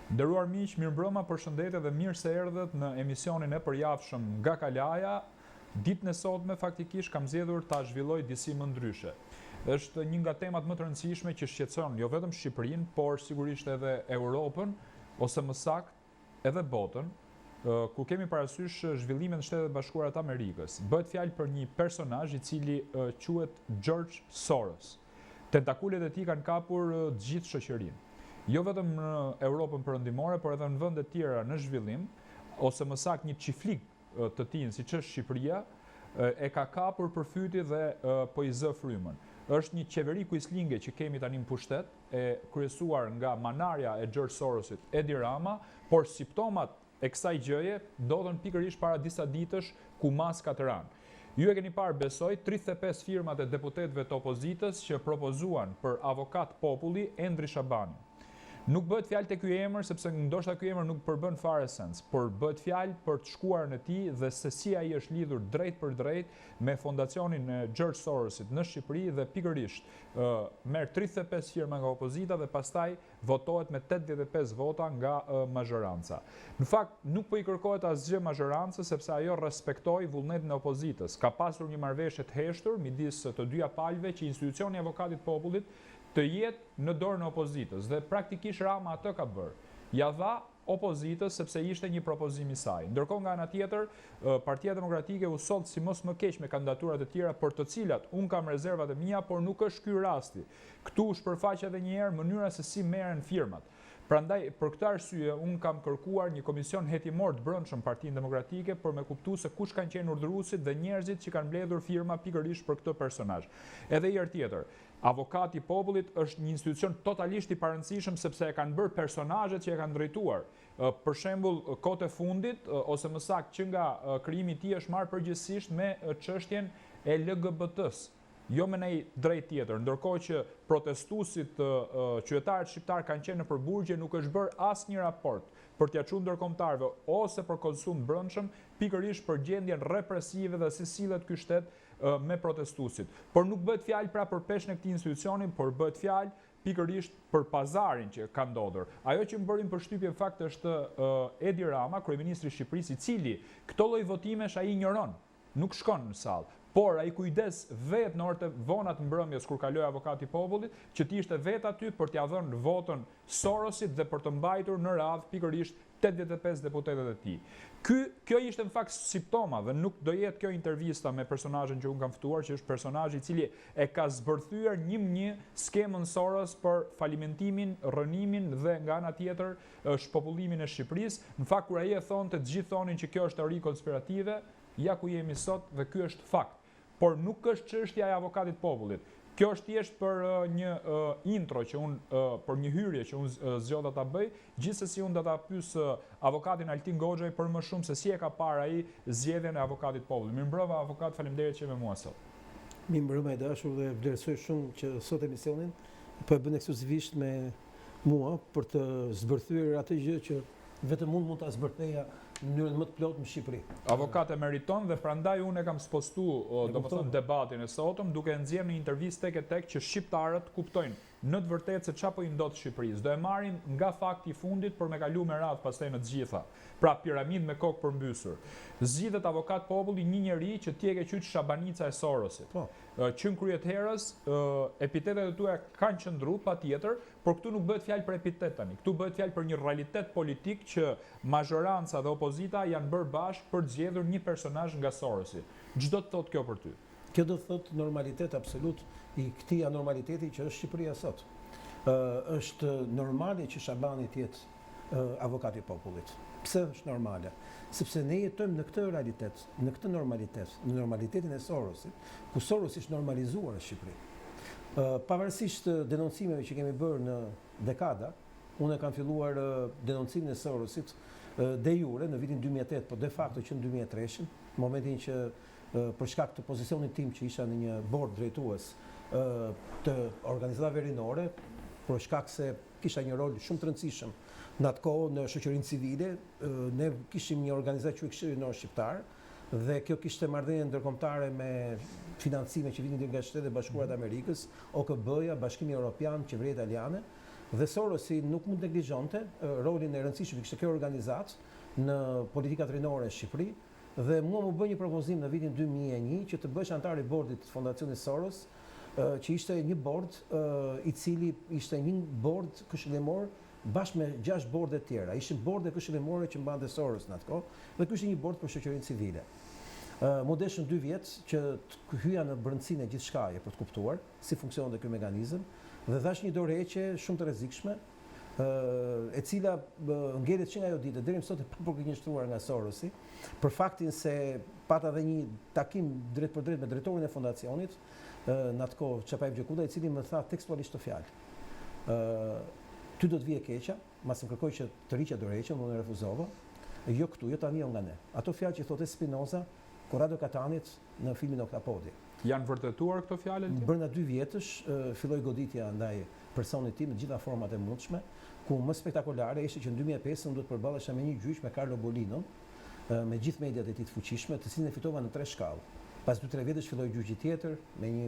Nderuar miq, mirëmbrëma, përshëndetje dhe mirë se erdhët në emisionin e përjavshëm nga Kalaja. Ditën e sotme faktikisht kam zgjedhur ta zhvilloj disi më ndryshe. Është një nga temat më të rëndësishme që shqetëson jo vetëm Shqipërinë, por sigurisht edhe Europën, ose më saktë edhe botën, ku kemi parasysh zhvillimet në Shtetet Bashkuara të Amerikës. Bëhet fjalë për një personazh i cili quhet George Soros. Tentakulet e tij kanë kapur të gjithë shoqërinë. Jo vetëm në Europën perëndimore, por edhe në vende të tjera në zhvillim, ose më saktë një çiflik të tij, siç është Shqipëria, e ka kapur përfyti dhe po i zë frymën. Është një qeveri kuislinge që kemi tani në pushtet, e kryesuar nga manarja e George Sorosit, Edi Rama, por simptomat e kësaj gjëje ndodhen pikërisht para disa ditësh ku maska të ranë. Ju e keni parë, besoj, 35 firmat e deputetëve të opozitës që propozuan për avokat populli Endri Shabani. Nuk bëhet fjalë te ky emër sepse ndoshta ky emër nuk përbën fare sens, por bëhet fjalë për të shkuarën e tij dhe se si ai është lidhur drejt për drejt me fondacionin e George Sorosit në Shqipëri dhe pikërisht merr 35 firma nga opozita dhe pastaj votohet me 85 vota nga mazhoranca. Në fakt nuk po i kërkohet asgjë mazhorancës sepse ajo respektoi vullnetin e opozitës. Ka pasur një marrëveshje të heshtur midis të dyja palëve që institucioni i avokatit popullit të jetë në dorën e opozitës dhe praktikisht Rama atë ka bërë. Ja dha opozitës sepse ishte një propozim i saj. Ndërkohë nga ana tjetër, Partia Demokratike u soll si mos më keq me kandidaturat e tjera për të cilat un kam rezervat e mia, por nuk është ky rasti. Këtu shpërfaq edhe një herë mënyra se si merren firmat. Prandaj, për këtë arsye, unë kam kërkuar një komision hetimor të brendshëm Partinë Demokratike për me kuptuar se kush kanë qenë urdhëruesit dhe njerëzit që kanë mbledhur firma pikërisht për këtë personazh. Edhe një herë tjetër, avokati i popullit është një institucion totalisht i parëndësishëm sepse e kanë bërë personazhet që e kanë drejtuar. Për shembull, kohët e fundit, ose më saktë që nga krijimi i tij është marrë përgjithsisht me çështjen e LGBT-s. Jo me nej drejt tjetër, ndërkohë që protestuesit qytetarët shqiptar kanë qenë në përburgje, nuk është bërë asnjë raport për t'ia çuar ndërkombëtarëve ose për konsum brendshëm, pikërisht për gjendjen represive dhe si sillet ky shtet me protestuesit. Por nuk bëhet fjalë pra për peshën e këtij institucioni, por bëhet fjalë pikërisht për pazarin që ka ndodhur. Ajo që më bëri përshtypje në fakt është Edi Rama, kryeministri i Shqipërisë, i cili këto lloj votimesh ai ignoron, nuk shkon në sallë. Por ai kujdes vetë në orët e vona të mbrëmjes kur kaloi avokati i popullit, që ti ishte vetë aty për t'ia dhënë votën Sorosit dhe për të mbajtur në radhë pikërisht 85 deputetët e tij. Kjo ishte në fakt simptoma dhe nuk do jetë kjo intervista me personazhin që unë kam ftuar, që është personazhi i cili e ka zbërthyer një skemën Soros për falimentimin, rënimin dhe nga ana tjetër shpopullimin e Shqipërisë. Në fakt kur ai e thonte, të gjithë thonin që kjo është teori konspirative, ja ku jemi sot dhe ky është fakt. Por nuk është çështja e avokatit popullit. Kjo është thjesht për një intro që për një hyrje që unë zgjodha ta bëj, gjithsesi unë do ta pyes avokatin Altin Goxhaj për më shumë se si e ka parë ai zgjedhjen e avokatit popullit. Mirëmbrëma avokat, faleminderit që je me mua sot. Mirëmbrëma e dashur dhe vlerësoj shumë që sot emisionin po e bën ekskluzivisht me mua për të zbërthyer atë gjë që vetëm unë mund ta zbërtheja në mënyrën më të plotë në Shqipëri. Avokat e meriton dhe prandaj unë e kam spostuar domethënë debatin e sotëm duke nxjerrë në intervistë tek që shqiptarët kuptojnë në të vërtetë se çfarë po i ndodh Shqipërisë. Do e marrim nga fakti i fundit për me kaluar me radhë pastaj në të gjitha. Pra piramidë me kokë përmbysur. Zgjidhet avokat populli një njerëz që ti e ke qyt Shabanica e Sorosit. Po. Që në kryet herës, epitetet e tua kanë qëndruar patjetër, por këtu nuk bëhet fjalë për epitet tani. Këtu bëhet fjalë për një realitet politik që mazhoranca dhe opozita janë bërë bashkë për të zgjedhur një personazh nga Sorosi. Ç'do të thotë kjo për ty? Kjo do të thotë normalitet absolut i këtij anormaliteti që është Shqipëria sot. Është normale që Shabani të jetë avokati i popullit. Pse është normale? Sepse ne jetojmë në këtë realitet, në këtë normalitet, në normalitetin e Sorosit, ku Sorosi është normalizuar në Shqipëri. Pavarësisht denoncimeve që kemi bërë në dekada, unë kam filluar denoncimin e Sorosit de jure në vitin 2008, por de facto që në 2003, në momentin që për shkak të pozicionit tim që isha në një bord drejtues të organizatave rinore, për shkak se kisha një rol shumë të rëndësishëm në atë kohë në shoqërinë civile, ne kishim një organizatë që Këshilli Rinor Shqiptar dhe kjo kishte marrëdhënie ndërkombëtare me financime që vinin nga Shtetet Bashkuara të Amerikës, OKB-ja, Bashkimi Evropian, qeveria italiane Dhe Sorosi nuk mund neglizhonte rolin e rëndësishëm që kishte kjo organizat në politikat rinore e Shqipëri dhe mua më bë një propozim në vitin 2001 që të bësh antar i bordit të Fondacionit Soros, që ishte një bord i cili ishte një bord këshillimor bashkë me 6 borde tjera. Ishin borde këshillimore që mbante Soros në atë kohë dhe ky ishte një bord për shoqërinë civile. Mu deshën 2 vjet që të hyja në brendësinë e gjithçkaje për të kuptuar si funksiononte ky mekanizëm dhe dhash një dorëheqje shumë të rrezikshme, e cila ngjelet që nga ajo ditë deri më sot e papërgjigjëstruar nga Sorosi, për faktin se pata edhe një takim drejt për drejt me drejtorin e fondacionit në atë kohë Çapaj Gjekuda, i cili më tha tekstualisht të fjalë. Ty do të vije keqa, mas më kërkoj që të riqja dorëheqjen, unë e refuzova. Jo këtu, jo tani, jo nga ne. Ato fjalë që thotë Spinoza, Corrado Catanit në filmin Oktapodi. Janë vërtetuar këto fjalë? Brenda 2 vjetësh filloi goditja ndaj personit tim në gjitha format e mundshme, ku më spektakolare ishte që në 2005 do të përballesha me një gjyq me Carlo Bolino, me gjithë mediat e tij të fuqishme, të cilin e fitova në 3 shkallë. Pas 2-3 vjetësh filloi gjyqi tjetër me një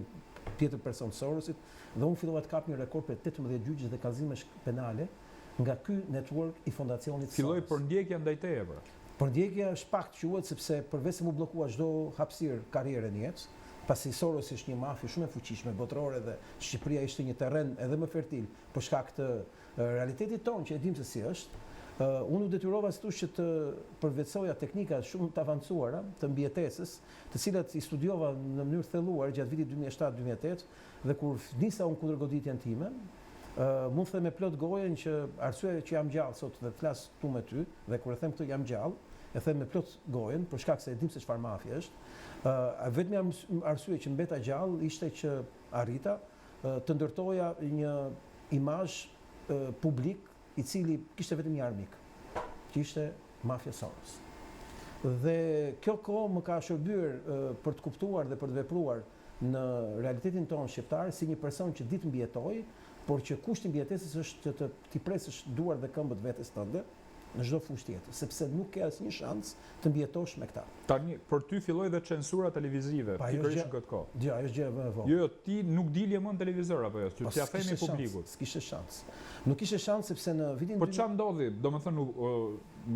tjetër person të Sorosit dhe unë fillova të kap një rekord për 18 gjyqësh dhe kallëzimesh penale nga ky network i fondacionit Soros. Filloi përndjekja ndaj teje pra. Përndjekja shpakt quhet sepse përveç se mu bllokua çdo hapësirë karriere në jetë, pasi Soros ishte një mafie shumë e fuqishme botërore dhe Shqipëria ishte një terren edhe më fertil për shkak të realitetit tonë që e dim se si është. Unë u detyrova ashtu që të përvetësoja teknika shumë të avancuara të mbijetesës, të cilat i studiova në mënyrë thelluar gjatë vitit 2007-2008 dhe kur nisa unë kundër goditjen time, mund të them me plot gojen që arsyeja që jam gjallë sot dhe të flas këtu me ty dhe kur e them këtë jam gjallë, e them me plot gojen për shkak se e dim se çfarë mafie është. Vetëm arsye që mbeta gjallë ishte që arrita të ndërtoja një imazh publik i cili kishte vetëm një armik, që ishte mafia Soros. Dhe kjo kohë më ka shërbyer për të kuptuar dhe për të vepruar në realitetin tonë shqiptar si një person që ditë mbijetoj, por që kushti i mbijetesës është që t'i presësh duar dhe këmbët vetes tënde në çdo fushë tjetër, sepse nuk ke asnjë shans të mbijetosh me këtë. Tani për ty filloi dhe censura televizive, pikërisht në këtë kohë. Jo, ajo është gjë e vogël. Jo, ti nuk dilje më në televizor apo jo? T'ia themi publikut. S'kishte shans. Nuk kishte shans sepse në vitin Po çfarë ndodhi? Domethënë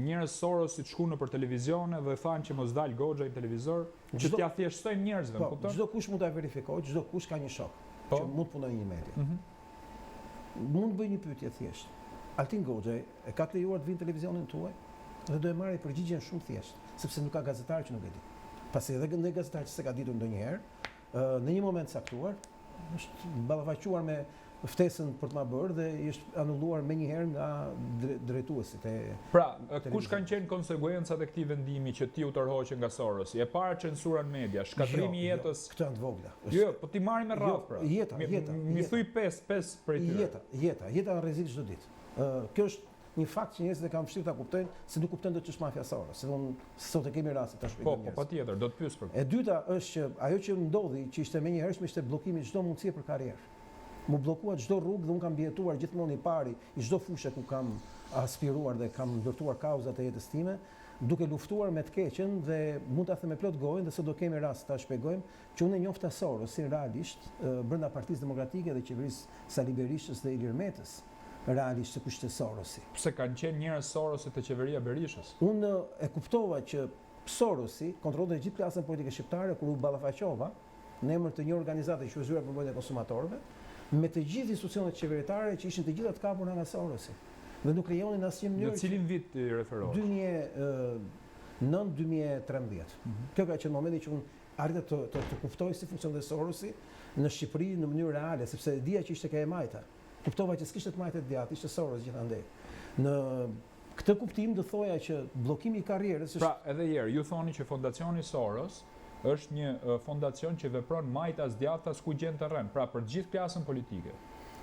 njerëz Sorosit shkuan nëpër televizione dhe thanë që mos dal goxha në televizor, që t'ia thjeshtojnë njerëzve, kupton? Çdo kush mund ta verifikojë, çdo kush ka një shok që mund punojë një media. Mund bëj një pyetje thjesht. Altin Goxhaj e ka të lejuar të vinë televizionin tuaj dhe do e marrë përgjigjen shumë thjesht, sepse nuk ka gazetar që nuk e di. Pasi edhe në gazetar që se ka ditur ndonjëherë, në një moment caktuar, është ballavaquar me ftesën për të ma bërë dhe është anulluar menjëherë nga drejtuesit e Pra, kush kanë qenë konsekuencat e këtij vendimi që ti u tërhoqe nga Sorosi? E para censura në media, shkatrimi i jetës. Këto janë të vogla. Jo, po ti marrim me radhë pra. Jeta. Mi thuj 5 prej tyre. Jeta në rrezik çdo ditë. Kjo është një fakt që njerëzit e kanë vështirë ta kuptojnë, se nuk kuptojnë dot ç'është mafia Soros. Se unë sot e kemi rastin ta shpjegojmë. Po, patjetër, do të pyes për këtë. E dyta është që ajo që ndodhi, që ishte menjëhershme, ishte bllokimi i çdo mundësie për karrierë. Mu bllokua çdo rrugë dhe unë kam mbijetuar gjithmonë i pari i çdo fushë ku kam aspiruar dhe kam ndërtuar kauzat e jetës time, duke luftuar me të keqen dhe mund ta them me plot gojën, dhe sot do kemi rast ta shpjegojmë që unë e njofta Sorosin realisht brenda Partisë Demokratike dhe qeverisë Sali Berishës dhe Ilir Metës. Realisht se kush është Sorosi. Pse kanë qenë njerëz Sorosi te qeveria Berishës? Unë e kuptova që Sorosi kontrollonte gjithë klasën politike shqiptare kur u ballafaqova në emër të një organizate që u zgjuar për mbrojtjen e konsumatorëve, me të gjithë institucionet qeveritare që ishin të gjitha të kapura nga Sorosi. Dhe nuk krijonin asnjë mënyrë. Në cilin vit i referohesh? 2009-2013. Kjo ka qenë momenti që unë arrita të kuptoj si funksiononte Sorosi në Shqipëri në mënyrë reale, sepse dija që ishte ka e majta. Kuptova që s'kishte të majtë të djathtë, ishte Soros gjithandej. Në këtë kuptim do thoja që bllokimi i karrierës është... Pra, edhe herë, ju thoni që Fondacioni Soros është një fondacion që vepron majtas djathtas ku gjen terren, pra për gjithë klasën politike.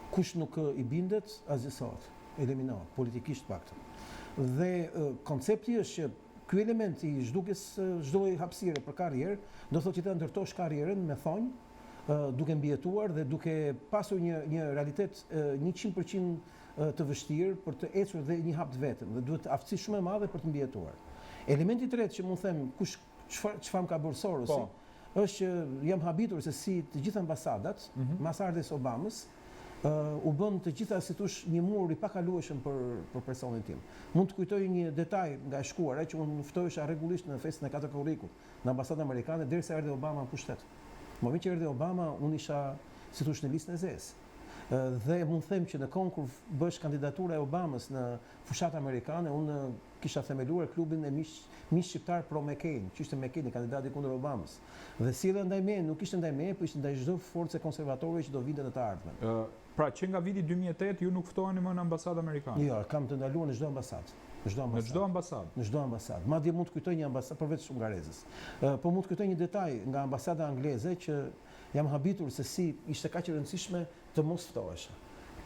Kush nuk i bindet, azhësohet, eliminohet, politikisht paktën. Dhe koncepti është që ky element i zhdukjes çdo lloj hapësire për karrierë, do thotë që të ndërtosh karrierën me thonjë, duke mbijetuar dhe duke pasur një realitet 100% të vështirë për të ecur dhe një hap të vetëm dhe duhet aftësi shumë e madhe për të mbijetuar. Elementi i tretë që mund them çfarë ka bërë Sorosi, është që jam habitur se si të gjithë ambasadat, mas ardhes Obamës, u bën të gjitha si thosh një mur i pakalueshëm për personin tim. Mund të kujtoj një detaj nga e shkuara që unë ftohesha rregullisht në festën e 4 korrikut në ambasadën amerikane derisa erdhi Obama në pushtet. Në moment që erdhi Obama, unë isha si thosh në listën e zezë. Dhe mund them që në kohën kur bësh kandidatura e Obamës në fushatë amerikane, unë kisha themeluar klubin e miq shqiptar pro McCain, që ishte McCain kandidati kundër Obamës. Dhe sjellja ndaj meje nuk ishte ndaj meje, por ishte ndaj çdo force konservatore që do vinte në të ardhmen. Pra që nga viti 2008 ju nuk ftoheni më në ambasadë amerikane? Jo, kam të ndaluar në çdo ambasadë. Në çdo ambasadë? Në çdo ambasadë. Madje mund të kujtoj një ambasadë përveç hungarezës. Po mund të kujtoj një detaj nga ambasada angleze që jam habitur se si ishte kaq e rëndësishme të mos ftohesha.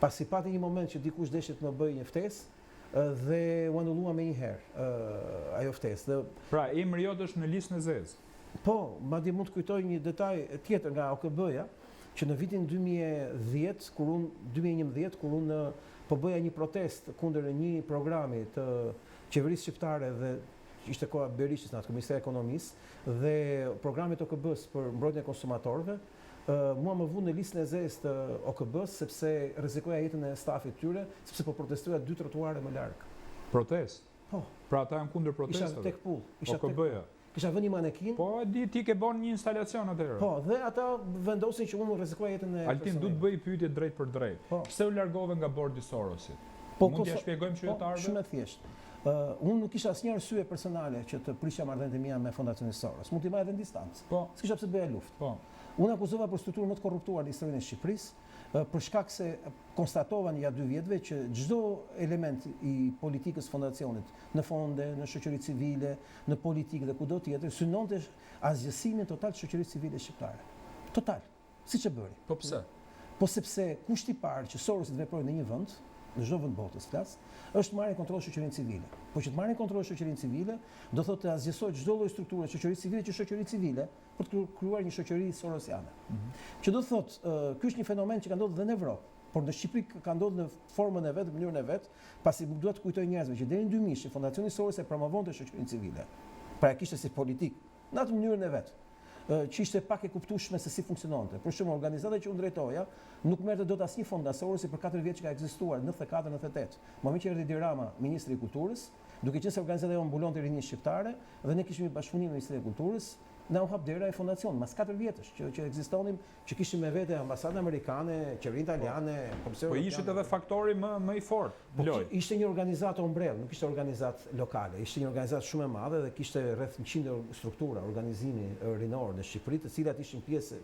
Pasi pati një moment që dikush deshte të më bëjë një ftesë dhe u anullua menjëherë ajo ftesë. Pra emri jot është në listën e zezë. Po, madje mund të kujtoj një detaj tjetër nga OKB-ja, që në vitin 2011 kur unë po bëja një protest kundër një programi të qeverisë shqiptare dhe ishte koha Berishës në atë Ministeri e Ekonomisë dhe programit OKB-s për mbrojtjen e konsumatorëve, mua më vu në listën e zezë të OKB-s sepse rrezikoja jetën e stafit tyre, sepse po protestoja 2 trotuare më larg. Protest? Po. Pra ata janë kundër protestave? Isha tek pull. OKB-ja. Kisha vënë një manekin. Po, di ti ke bën një instalacion atëherë. Po, dhe ata vendosin që unë rrezikoja jetën e Altin du të bëj pyetje drejt për drejt. Po. Pse u largove nga bordi Sorosit? Po, mund t'ia shpjegojmë qytetarëve? Shumë e thjeshtë. Unë nuk kisha asnjë arsye personale që të prisja marrëdhëniet e mia me Fondacionin Soros. Mund t'i marrë edhe në distancë. Po. S'kisha pse bëja luftë. Po. Unë akuzova për strukturën më të korruptuar në historinë e Shqipërisë, për shkak se konstatova në 2 vjetëve që çdo element i politikës fondacionit, në fonde, në shoqëri civile, në politikë dhe kudo tjetër, synonte asgjësimin total të shoqërisë civile shqiptare. Total. Siç e bëri. Po pse? Po sepse kushti i parë që Sorosi të veprojë në një vend, në çdo vend botës flas, është marrë kontroll shoqërinë civile. Po që të marrë kontroll shoqërinë civile, do thotë të asgjësoj çdo lloj strukture shoqërisë civile që shoqëri civile për të krijuar një shoqëri sorosiane. Që do thotë, ky është një fenomen që ka ndodhur edhe në Evropë, por në Shqipëri ka ndodhur në formën e vet, në mënyrën e vet, pasi duhet të kujtoj njerëzve që deri në 2000 Fondacioni Soros e promovonte shoqërinë civile. Pra e kishte si politik, në atë mënyrën e vet, që ishte pak e kuptueshme se si funksiononte. Për shembull, organizata që unë drejtoja nuk merrte dot asnjë fond nga Sorosi për 4 vjet që ka ekzistuar, 94-98. Moment që erdhi Dirama, ministri i kulturës, duke qenë se organizata jonë mbulonte rinie shqiptare dhe ne kishim një bashkëpunim me Ministrinë e Kulturës, na u hap dera e fondacionit mas 4 vjetësh që ekzistonim, që kishim me vete ambasadën amerikane, qeverinë italiane, komisionin. Po ishit edhe faktori më i fortë. Po ishte një organizatë ombrell, nuk ishte organizatë lokale, ishte një organizatë shumë e madhe dhe kishte rreth 100 struktura, organizimi rinor në Shqipëri, të cilat ishin pjesë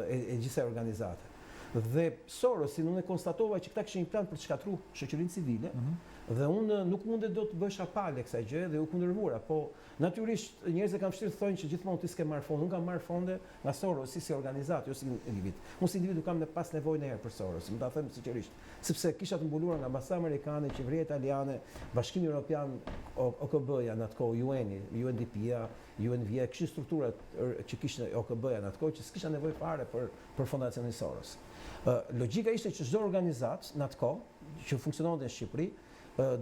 e gjithsej organizate. Dhe Sorosi unë konstatova që këta kishin një plan për të shkatruar shoqërinë civile, dhe unë nuk mundet do të bësh apale kësaj gjë dhe u kundërvura, po natyrisht njerëzit kanë vështirë të thonë që gjithmonë ti s'ke marrë fonde. Unë kam marrë fonde nga Sorosi si organizatë, jo si individ. Unë si individ kam pas nevojë ndonjëherë për Sorosin, më ta them sinqerisht, sepse kisha të mbuluar nga ambasada amerikane, qeveria italiane, Bashkimi Evropian, OKB-ja në atë kohë, UN-i, UNDP-ja, UNV-ja, kishin strukturat që kishte OKB-ja në atë kohë që s'kisha nevojë fare për Fondacionin Soros. Logjika ishte që çdo organizatë në atë kohë që funksiononte në Shqipëri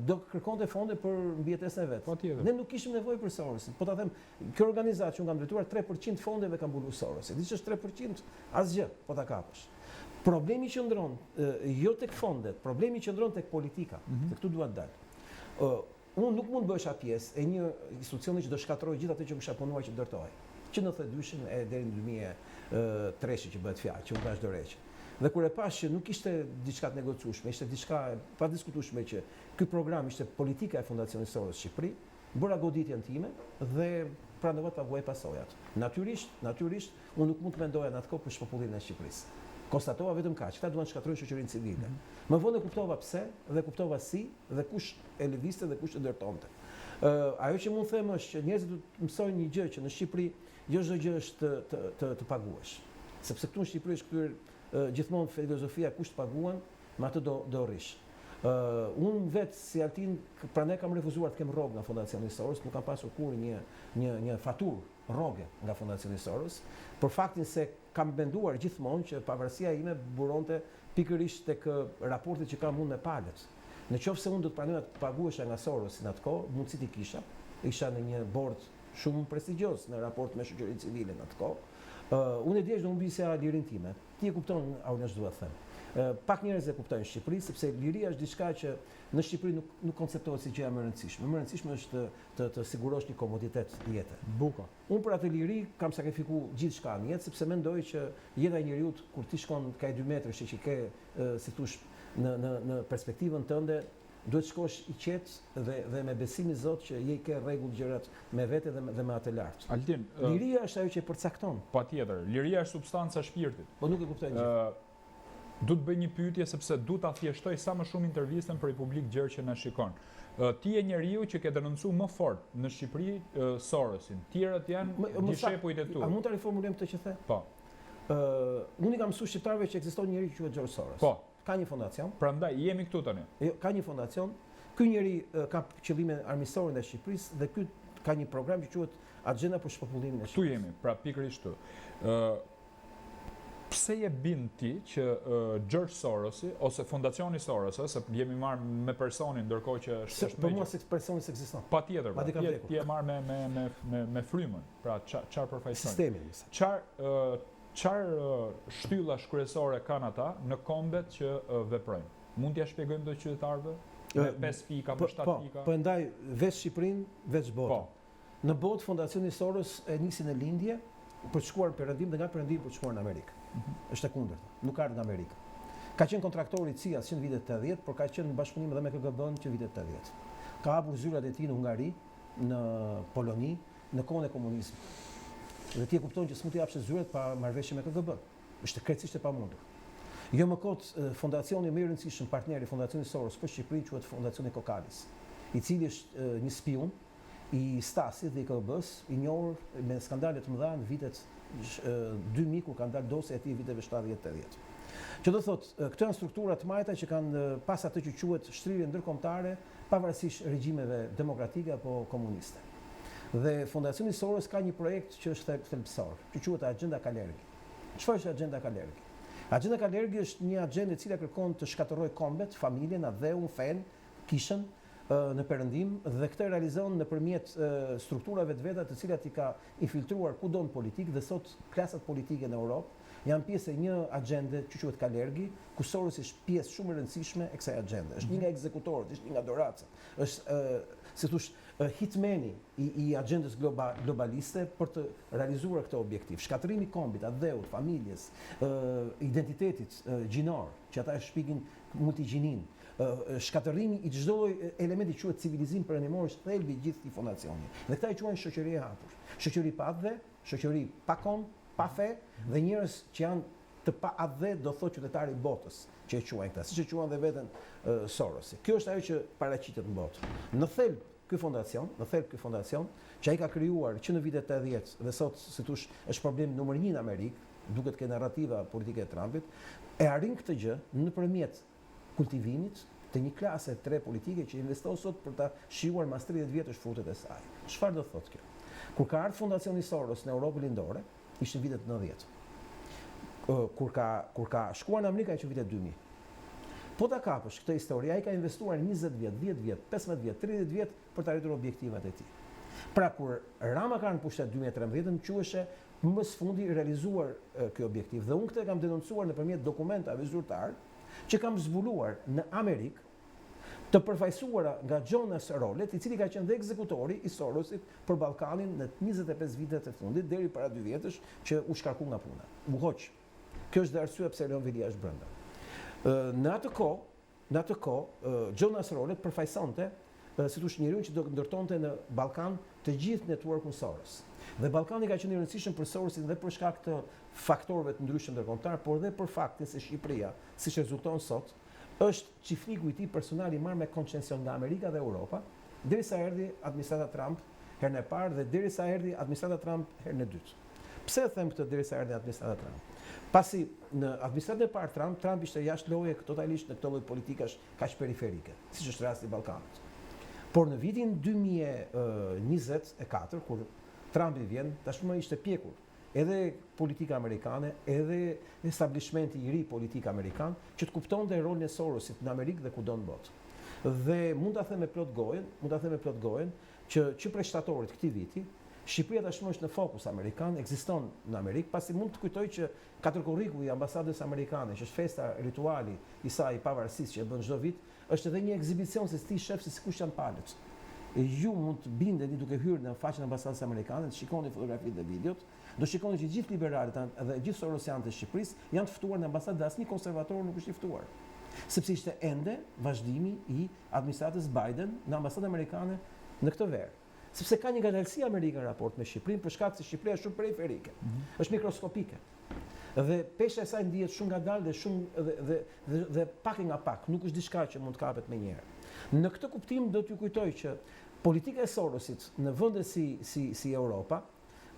do kërkonte fonde për mbijetesën e vet. Ne nuk kishim nevojë për Sorosin. Po ta them, kjo organizatë që nga ndërtuar 3% fondeve ka mbuluar Sorosi. Diçka është 3%, asgjë, po ta kapësh. Problemi qëndron jo tek fondet, problemi qëndron tek politika. Dhe këtu dua të dal. Unë nuk mund bëhesh pjesë e një institucioni që do shkatërrojë gjithë ato që kisha punuar që ndërtoj. Që në 92-shin e deri në 2003 që bëhet fjalë, që u dash dorëç. Dhe kur e pash që nuk ishte diçka të negociueshme, ishte diçka pa diskutueshme që ky program ishte politika e Fondacionit Soros Shqipëri, bëra goditjen time dhe prandova të paguaj pasojat. Natyrisht, unë nuk mund të mendoja në atë kohë për shpopullimin e Shqipërisë. Konstatova vetëm kaq, këta duan të shkatërrojnë shoqërinë civile. Më vonë kuptova pse dhe kuptova si dhe kush e lëvizte dhe kush e ndërtonte. Ajo që mund të them është që njerëzit duhet të mësojnë një gjë që në Shqipëri jo çdo gjë është të paguash. Sepse këtu në Shqipëri është kthyer gjithmonë filozofia kush të paguan, me atë do rrish. Unë vetë si Altin, prandaj kam refuzuar të kem rrogë nga Fondacioni Soros, nuk kam pasur kurrë një faturë rroge nga Fondacioni Soros, për faktin se kam menduar gjithmonë që pavarësia ime buronte pikërisht tek raportet që kam unë me palët. Në qoftë se unë do të pranoja të paguesha nga Sorosi në atë kohë, mundësit i isha në një bord shumë prestigjos në raport me shoqërinë civile në atë kohë. Unë e di që do mbisja lirin time. Ti e kupton Aurelian ç'dua të them. Pak njerëz e kuptojnë në Shqipëri, sepse liria është diçka që në Shqipëri nuk konceptohet si gjë e më rëndësishme. Më rëndësishme është të sigurosh një komoditet jete. Buka. Unë për atë liri kam sakrifikuar gjithçka në jetë, sepse mendoj që jeta e njeriu kur ti shkon ka 2 metra që ke si thosh në perspektivën tënde, duhet shkosh i qetë dhe me besimin Zot që je ke rregull gjërat me vete dhe me atë lart. Altin, liria është ajo që e përcakton. Patjetër, liria është substanca e shpirtit. Po nuk e kuptoj gjë. Du të bëj një pyetje sepse du ta thjeshtoj sa më shumë intervistën për i publik gjerë që na shikon. Ti je njeriu që ke denoncuar më fort në Shqipëri Sorosin. Tjerët janë dishepujt e tu. A mund ta riformulojmë këtë që the? Po. Unë kam mësuar shqiptarëve që ekziston një njeri që quhet George Soros. Po. Ka një fondacion. Prandaj jemi këtu tani. Ka një fondacion. Ky njeri ka qëllime armiqësore ndaj Shqipërisë dhe ky ka një program që quhet Agenda për shpopullimin e Shqipërisë. Tu jemi, pra pikërisht tu. Pse je bind ti që George Sorosi ose Fondacioni Soros, se jemi marrë me personin ndërkohë që është për mua se personi ekziston. Patjetër, ti je marrë me frymën. Pra çfarë përfaqëson? Sistemin. Çfarë shtyllash kryesore kanë ata në kombet që veprojnë? Mund t'ia shpjegojmë të qytetarëve? Me 5 pika, me 7 pika. Po ndaj veç Shqipërinë, veç botën. Në botë Fondacioni Soros e nisi në lindje për të shkuar perëndim dhe nga perëndim për të shkuar në Amerikë. Është e kundërta, nuk ardh nga Amerika. Ka qenë kontraktor i CIA që në vitet 80, por ka qenë në bashkëpunim edhe me KGB-n që vitet 80. Ka hapur zyrat e tij në Hungari, në Poloni, në kohën e komunizmit. Dhe ti e kupton që s'mund të japsh zyrat pa marrëveshje me KGB-n. Është krejtësisht e pamundur. Jo më kot fondacioni më i rëndësishëm partner i Fondacionit Soros për Shqipërinë quhet Fondacioni Kokalis, i cili është një spion i Stasit dhe i KGB-s, i njohur me skandale të mëdha në vitet 2000 kur kanë dalë dosja e tij viteve 70-80. Që do thotë, këto janë struktura të majta që kanë pas atë që quhet shtrirje ndërkombëtare, pavarësisht regjimeve demokratike apo komuniste. Dhe Fondacioni Soros ka një projekt që është thelbësor, që quhet Agenda Kalergi. Çfarë është Agenda Kalergi? Agenda Kalergi është një agjendë e cila kërkon të shkatërrojë kombet, familjen, adheun, fen, kishën në perëndim dhe këtë realizon nëpërmjet strukturave të veta të cilat i ka infiltruar kudo në politikë dhe sot klasat politike në Europë janë pjesë e një agjende që quhet Kalergi, ku Soros është pjesë shumë e rëndësishme e kësaj agjende. Është një nga ekzekutorët, është një nga doracët. Është si thosh hitmeni i agjendës globaliste për të realizuar këtë objektiv. Shkatërrimi i kombit, adheut, familjes, identitetit gjinor, që ata e shpjegin multigjinin, shkatërrimi i çdo elementi quhet civilizim perëndimor është thelbi i gjithë këtij fondacioni. Dhe këta e quajnë shoqëri e hapur. Shoqëri pa adhe, shoqëri pa kom, pa fe dhe njerëz që janë të pa adhe, do thotë qytetari i botës, që e quajnë këta, siç e quajnë dhe veten Sorosi. Kjo është ajo që paraqitet në botë. Në thelb ky fondacion, që ai ka krijuar që në vitet 80 dhe sot si thosh është problem numër 1 në Amerikë, duket ke narrativa politike e Trumpit, e arrin këtë gjë nëpërmjet kultivimit të një klase të re politike që investon sot për ta shijuar mas 30 vjetësh frutet e saj. Çfarë do thotë kjo? Kur ka ardhur Fondacioni Soros në Europën lindore, ishte në vitet 90. Kur ka shkuar në Amerikë ishte vitet 2000. Po ta kapësh këtë histori, ai ka investuar 20 vjet, 10 vjet, 15 vjet, 30 vjet për të arritur objektivat e tij. Pra kur Rama ka në pushtet 2013, quheshe më së fundi realizuar ky objektiv. Dhe unë këtë kam denoncuar nëpërmjet dokumentave zyrtar që kam zbuluar në Amerikë, të përfaqësuara nga Jonas Rollet, i cili ka qenë dhe ekzekutori i Sorosit për Ballkanin në 25 vitet e fundit deri para 2 vjetësh që u shkarku nga puna. U hoq. Kjo është dhe arsyeja pse Leon Vilia është brenda. Në atë kohë, Jonas Rollet përfaqësonte si thosh njeriu që do ndërtonte në Ballkan të gjithë networkun Soros. Dhe Ballkani ka qenë i rëndësishëm për Sorosin dhe për shkak të faktorëve të ndryshëm ndërkombëtar, por dhe për faktin se Shqipëria, siç rezulton sot, është çiftliku i tij personal i marrë me koncesion nga Amerika dhe Europa, derisa erdhi administrata Trump herën e parë dhe derisa erdhi administrata Trump herën e dytë. Pse e them këtë derisa erdhi administrata Trump? Pasi në administratën e parë Trump ishte jashtë loje totalisht në këtë lloj politikash kaq periferike, siç është rasti i Ballkanit. Por në vitin 2024, kur Trumpi vjen, tashmë ishte pjekur edhe politika amerikane, edhe establishmenti i ri politik amerikan, që të kuptonte rolin e Sorosit në Amerikë dhe kudo në botë. Dhe mund ta them me plot gojen, që prej shtatorit këtij viti, Shqipëria tashmë është në fokus amerikan, ekziston në Amerikë, pasi mund të kujtoj që katërkurriku i ambasadës amerikane, që është festa rituali i saj pavarësisë që e bën çdo vit, është edhe një ekzibicion se ti shef se sikush janë palët. Ju mund të bindeni duke hyrë në faqen e ambasadës amerikane, të shikoni fotografitë dhe videot, do shikoni që gjithë liberalët dhe gjithë sorosianët e Shqipërisë janë të ftuar në ambasadë dhe asnjë konservator nuk është i ftuar. Sepse ishte ende vazhdimi i administratës Biden në ambasadën amerikane në këtë verë. Sepse ka një ngadalësi Amerika në raport me Shqipërinë për shkak se Shqipëria është shumë periferike, është mikroskopike. Dhe pesha e saj ndihet shumë ngadalë dhe shumë dhe pak nga pak, nuk është diçka që mund të kapet menjëherë. Në këtë kuptim do t'ju kujtoj që politika e Sorosit në vende si Europa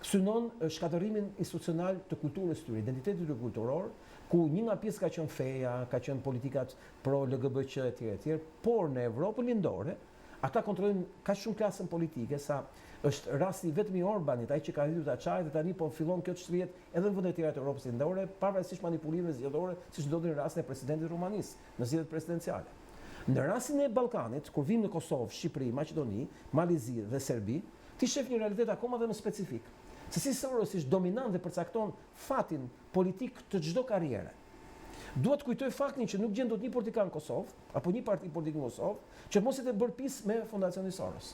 synon shkatërimin institucional të kulturës tyre, identitetit tyre kulturor, ku një nga pjesë ka qenë feja, ka qenë politikat pro LGBTQ etj, por në Evropën lindore ata kontrollojnë kaq shumë klasën politike sa është rasti vetëm i Orbanit, ai që ka hyrë ta çajë dhe tani po fillon kjo të shtrihet edhe në vende të tjera të Evropës lindore, pavarësisht manipulimeve zgjedhore, siç ndodhi në rastin e presidentit Rumanisë në zgjedhjet presidenciale. Në rastin e Ballkanit, kur vim në Kosovë, Shqipëri, Maqedoni, Malizi dhe Serbi, ti shef një realitet akoma dhe më specifik. Se si Soros është dominant dhe përcakton fatin politik të çdo karriere. Duhet të kujtoj faktin që nuk gjen dot një politikan në Kosovë, apo një parti politik në Kosovë, që mos e bërë pis me Fondacionin Soros.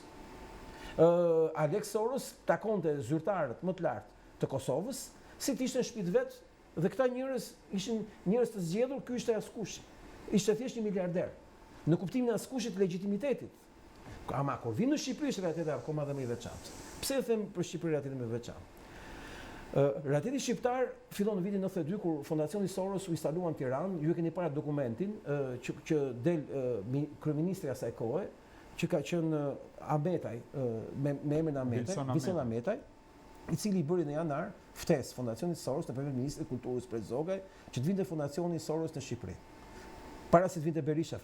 Alex Soros takonte zyrtarët më të lartë të Kosovës, si të ishte në shtëpitë vet, dhe këta njerëz ishin njerëz të zgjedhur, ky ishte askush. Ishte thjesht një miliarder, në kuptimin e askushit të legitimitetit. Ama kur vin në Shqipëri është realiteti akoma dhe më i veçantë. Pse e them për Shqipëri realiteti më i veçantë? Realiteti shqiptar fillon në vitin 92 kur Fondacioni Soros u instalua në Tiranë. Ju e keni para dokumentin që del kryeministri asaj kohe, që ka qenë Ametaj, me emrin Ametaj, Wilson Ametaj, i cili i bëri në janar ftesë Fondacionit Soros në përmjet Ministrit të Kulturës Pret Zogaj, që të vinte Fondacioni Soros në Shqipëri. Para se të vinte Berisha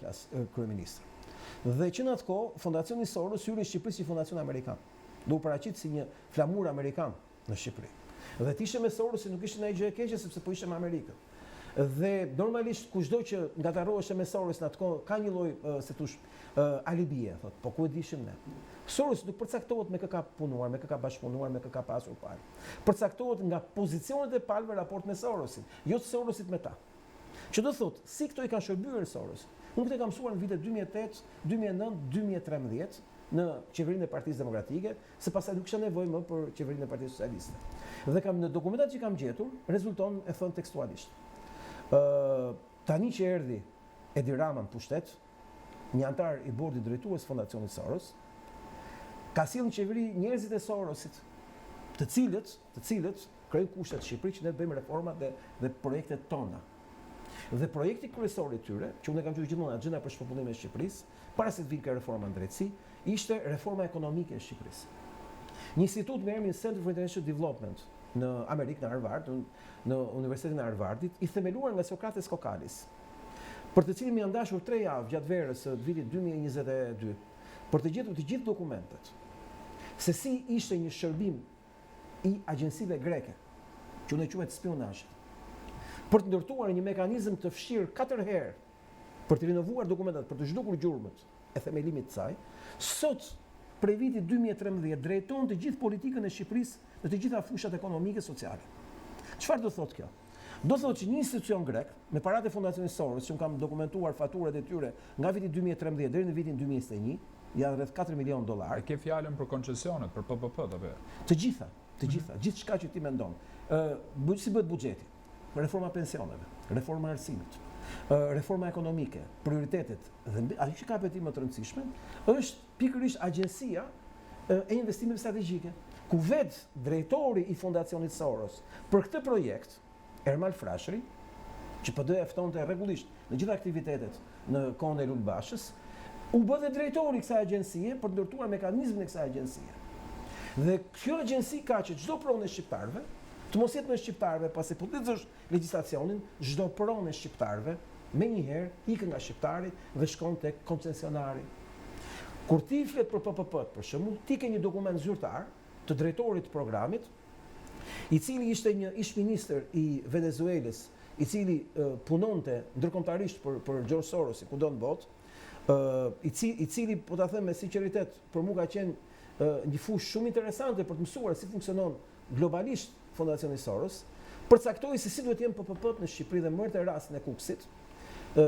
kryeministri. Dhe që në atë kohë Fondacioni Soros hyri në Shqipëri si fondacion amerikan. Do u paraqit si një flamur amerikan në Shqipëri. Dhe të ishe me Sorosin nuk ishte ndonjë gjë e keqe sepse po ishte me Amerikën. Dhe normalisht kushdo që ngatarroheshe me Sorosin atë kohë ka një lloj se thosh alibie, thot, po ku e dishim ne. Soros nuk përcaktohet me kë ka punuar, me kë ka bashkëpunuar, me kë ka pasur palë. Përcaktohet nga pozicionet e palëve raport me Sorosin, jo Sorosit me ta. Që do thot, si këto i kanë shërbyer Soros. Unë këtë e kam mësuar në vitet 2008, 2009, 2013 në qeverinë e Partisë Demokratike, se pastaj nuk kisha nevojë më për qeverinë e Partisë Socialiste. Dhe kam në dokumentat që kam gjetur, rezulton e thënë tekstualisht. Tani që erdhi Edi Rama në pushtet, një antar i bordit drejtues Fondacionit Soros, ka sjellë në qeveri njerëzit e Sorosit, të cilët krijojnë kushtet në Shqipëri që ne të bëjmë reformat dhe projektet tona. Dhe projekti kryesor i tyre, që unë kam thënë gjithmonë agjenda për shpopullimin e Shqipërisë, para se të vinë reforma në drejtësi, ishte reforma ekonomike e Shqipërisë. Një institut me emrin Center for International Development në Amerikë, në Harvard, në Universitetin e Harvardit, i themeluar nga Sokrates Kokalis, për të cilin më janë dashur 3 javë gjatë verës së vitit 2022, për të gjetur të gjithë dokumentet, se si ishte një shërbim i agjensive greke, që ne quhet spionazh, për të ndërtuar një mekanizëm të fshirë 4 herë, për të rinovuar dokumentat, për të zhdukur gjurmët e themelimit të saj, sot prej vitit 2013 drejton të gjithë politikën e Shqipërisë në të gjitha fushat ekonomike sociale. Çfarë do thotë kjo? Do thotë që një institucion grek, me paratë e Fondacionit Soros, që më kam dokumentuar faturat e tyre nga viti 2013 deri në vitin 2021, janë rreth $4 milion. E ke fjalën për koncesionet, për PPP apo? Të gjitha, gjithçka që ti mendon. Si bëhet buxheti? Reforma pensioneve, reforma arsimit, reforma ekonomike, prioritetet dhe ajo që ka për ti më të rëndësishme është pikërisht agjencia e investimeve strategjike, ku vetë drejtori i Fondacionit Soros për këtë projekt, Ermal Frashëri, që PD e ftonte rregullisht në gjitha aktivitetet në kohën e Lulbashës, u bë dhe drejtori i kësaj agjencie për të ndërtuar mekanizmin e kësaj agjencie. Dhe kjo agjenci ka që çdo pronë e shqiptarëve të mos jetë me shqiptarëve, pasi po të lexosh legjislacionin, çdo pronë e shqiptarëve menjëherë ikën nga shqiptari dhe shkon tek koncesionari. Kur ti flet për PPP, për shembull, ti ke një dokument zyrtar të drejtorit të programit, i cili ishte një ish-ministër i Venezuelës, i cili punonte ndërkombëtarisht për George Soros, kudo në botë, i cili, po ta them me sinqeritet, për mua ka qenë një fushë shumë interesante për të mësuar si funksionon globalisht Fondacioni Soros, përcaktoi se si duhet jenë PPP-t në Shqipëri dhe mërte rastin e Kuksit,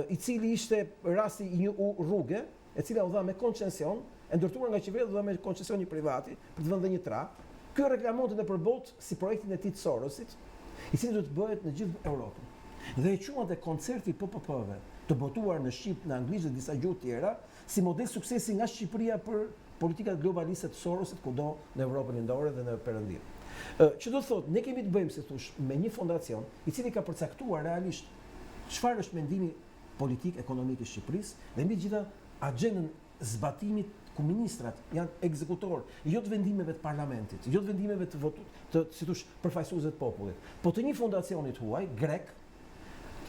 i cili ishte rasti i një rruge, e cila u dha me koncesion, e ndërtuar nga qeveria, u dha me koncesion një privati për të vënë dhe një trap. Ky reklamonte në përbot si projektin e tij të Sorosit, i cili do të bëhet në gjithë Europën. Dhe e quante koncerti PPP-ve të botuar në Shqip, në anglisht dhe disa gjuhë tjera, si model suksesi nga Shqipëria për politikat globaliste të Sorosit kudo në Evropën Lindore dhe në Perëndim. Që do thotë, ne kemi të bëjmë, si thosh, me një fondacion i cili ka përcaktuar realisht çfarë është mendimi politik ekonomik i Shqipërisë dhe mbi gjitha agjendën zbatimit ku ministrat janë ekzekutor, jo të vendimeve të parlamentit, jo të vendimeve të si thosh përfaqësuesve të popullit, po të një fondacionit huaj grek,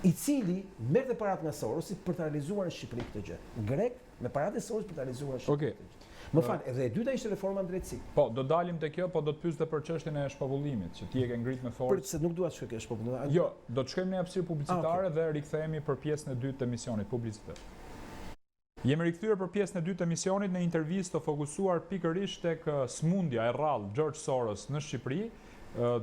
i cili merrte paratë nga Sorosi për të realizuar në Shqipëri këtë gjë. Grek me paratë e Sorosit për të realizuar në Shqipëri këtë gjë. Më fal, edhe e dyta ishte reforma në drejtësi. Po, do dalim te kjo, po do të pyes edhe për çështjen e shpavullimit, që ti e ke ngrit me forcë. Për se nuk dua të shkoj ke shpavullim. Jo, do të shkojmë në hapësirë publicitare dhe rikthehemi për pjesën e dytë të emisionit publicitet. Jemi rikthyer për pjesën e dytë të emisionit në intervistë të fokusuar pikërisht tek smundja e rrallë George Soros në Shqipëri,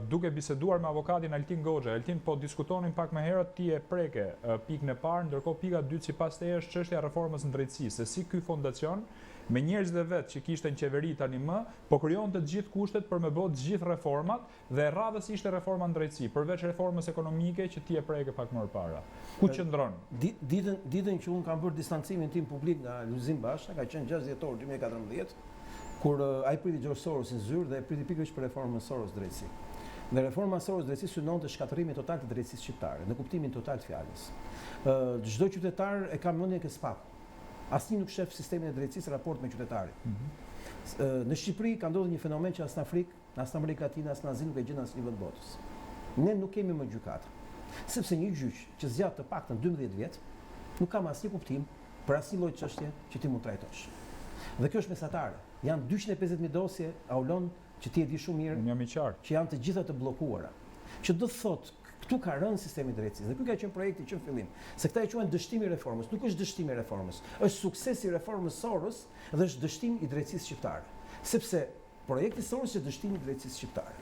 duke biseduar me avokatin Altin Goxha. Altin, po diskutonin pak më herët, ti e preke pikën e parë, ndërkohë pika e dytë sipas teje është çështja e reformës në drejtësi, se si ky fondacion me njerëzit e vet që kishte në qeveri tani më, po krijonte të gjithë kushtet për me bërë të gjithë reformat dhe radhës ishte reforma në drejtësi, përveç reformës ekonomike që ti e preke pak më parë. Ku qëndron? Ditën që unë kam bërë distancimin tim publik nga Lulzim Basha, ka qenë 6 dhjetor 2014, kur ai priti George Sorosin zyrë dhe e priti pikërisht për reformën Soros drejtësi. Dhe reforma Soros drejtësi synonte shkatërimin total të drejtësisë shqiptare, në kuptimin total të fjalës. Çdo qytetar e ka mendjen e spak. Asnjë nuk shef sistemin e drejtësisë raport me qytetarin. Në Shqipëri ka ndodhur një fenomen që as në Afrikë, as në Amerikë Latine, as në Azi nuk e gjen asnjë vend botës. Ne nuk kemi më gjykata. Sepse një gjyq që zgjat të paktën 12 vjet nuk ka asnjë kuptim për asnjë lloj çështje që ti mund trajtosh. Dhe kjo është mesatare. Janë 250.000 dosje aulon që ti e di shumë mirë. Unë jam i qartë. Që janë të gjitha të bllokuara. Që do thotë këtu ka rënë sistemi i drejtësisë. Dhe ky ka qenë projekti që në fillim. Se këta e quajnë dështimi i reformës. Nuk është dështimi i reformës. Është suksesi i reformës Soros dhe është dështim i drejtësisë shqiptare. Sepse projekti Soros është dështimi i drejtësisë shqiptare.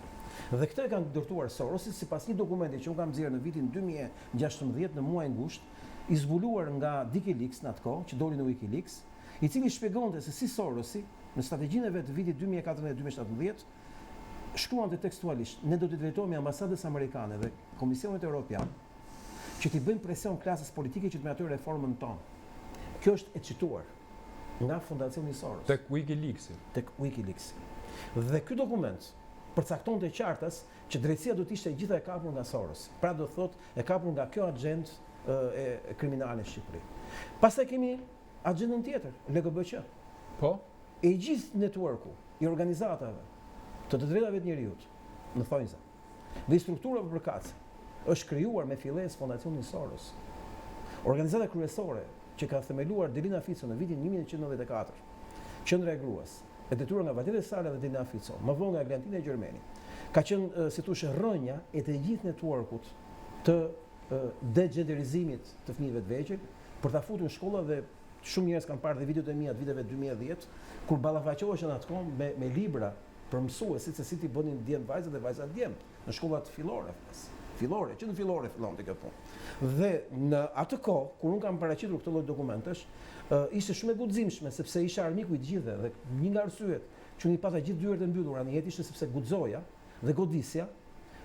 Dhe këtë e kanë ndërtuar Sorosi sipas një dokumenti që unë kam nxjerrë në vitin 2016 në muajin gusht, i zbuluar nga WikiLeaks në atë kohë, që doli në WikiLeaks, i cili shpjegonte se si Sorosi në strategjinë e vet të vitit 2014-2017 shkruante tekstualisht: ne do të drejtohemi ambasadës amerikane dhe Komisionit Evropian që t'i bëjmë presion klasës politike që të menatojë reformën tonë. Kjo është e cituar nga Fondacioni Soros. Tek WikiLeaks. Tek WikiLeaks. Dhe ky dokument përcaktonte qartas që drejtësia do të ishte gjitha e kapur nga Soros. Pra do thotë e kapur nga kjo agjendë e kriminale në Shqipëri. Pastaj kemi agjendën tjetër, LGBQ. Po? E gjithë networku i organizatave të drejtave të njerëzit në thonjza dhe strukturave përkatëse është krijuar me fillesë Fondacioni Soros. Organizata kryesore që ka themeluar Delina Fico në vitin 1994, Qendra e Gruas, e detyruar nga Valdete Sala dhe Delina Fico, më vonë nga Glantina Gjermeni, ka qenë si thoshë rrënja e të gjithë networkut të degenderizimit të fëmijëve të vegjël për ta futur në shkolla. Dhe shumë njerëz kanë parë dhe videot e mia të viteve 2010 kur ballafaqoheshin atë me libra për mësuesit se si ti bënin djem vajzat dhe vajzat djem në shkollat fillore. Që në fillore fillonte kjo punë. Dhe në atë kohë kur un kam paraqitur këtë lloj dokumentesh, ishte shumë e guximshme sepse isha armiku i të gjithëve dhe një nga arsyet që unë i pata gjithë dyert e mbyllura në jetë ishte sepse guxoja dhe godisja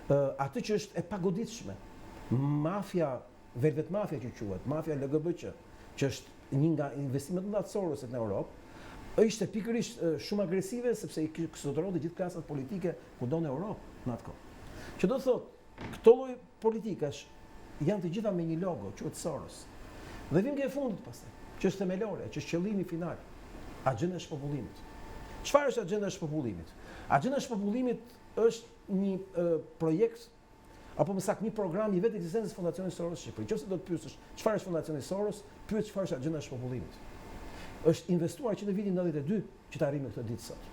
atë që është e pagoditshme. Mafia, velvet mafia që quhet, mafia LGBQ, që është një nga investimet më të Sorosit në Europë, ishte pikërisht shumë agresive sepse i eksploatoronte gjithë klasat politike kudo në Europë në atë kohë. Që do thotë, këto lloj politikash janë të gjitha me një logo, quhet Soros. Dhe vim ke fundit pastaj, që është themelore, që është qëllimi final, agjenda e shpopullimit. Çfarë është agjenda e shpopullimit? Agjenda e shpopullimit është një projekt apo më saktë një program i vetë ekzistencës Fondacionit Soros Shqipëri. Nëse do të pyesësh çfarë është Fondacioni Soros, pyet çfarë është agjenda e shpopullimit. Është investuar që në vitin 92 që të arrijmë këtë ditë sot.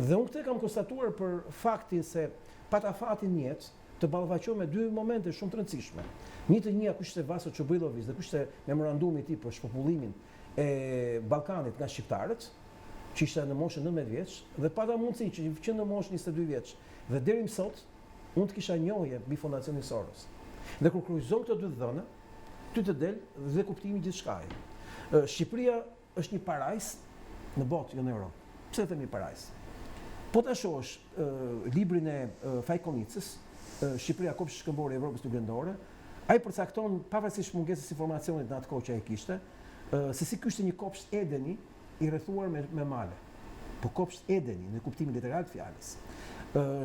Dhe unë këtë kam konstatuar për faktin se pata fatin në jetë të ballafaqohem me dy momente shumë të rëndësishme. Një të njëja kush ishte Vaso Çubillović dhe kush ishte memorandumi i tij për shpopullimin e Ballkanit nga shqiptarët, që ishte në moshën 19 vjeç dhe pata mundësi që në moshën 22 vjeç dhe deri më sot unë të kisha njohje mbi Fondacionin Soros. Dhe kur kryqëzon këto dy dhëna, ty të del dhe kuptimi gjithçkaje. Shqipëria është një parajs në botë, jo në Europë. Pse themi parajs? Po ta shohësh librin e Fajkonicës, Shqipëria kopshtë shkëmbore e Evropës Juglindore, ai përcakton pavarësisht mungesës informacionit në atë kohë që ai kishte, se si kishte një kopsht Edeni i rrethuar me male. Po kopsht Edeni në kuptimin literal të fjalës.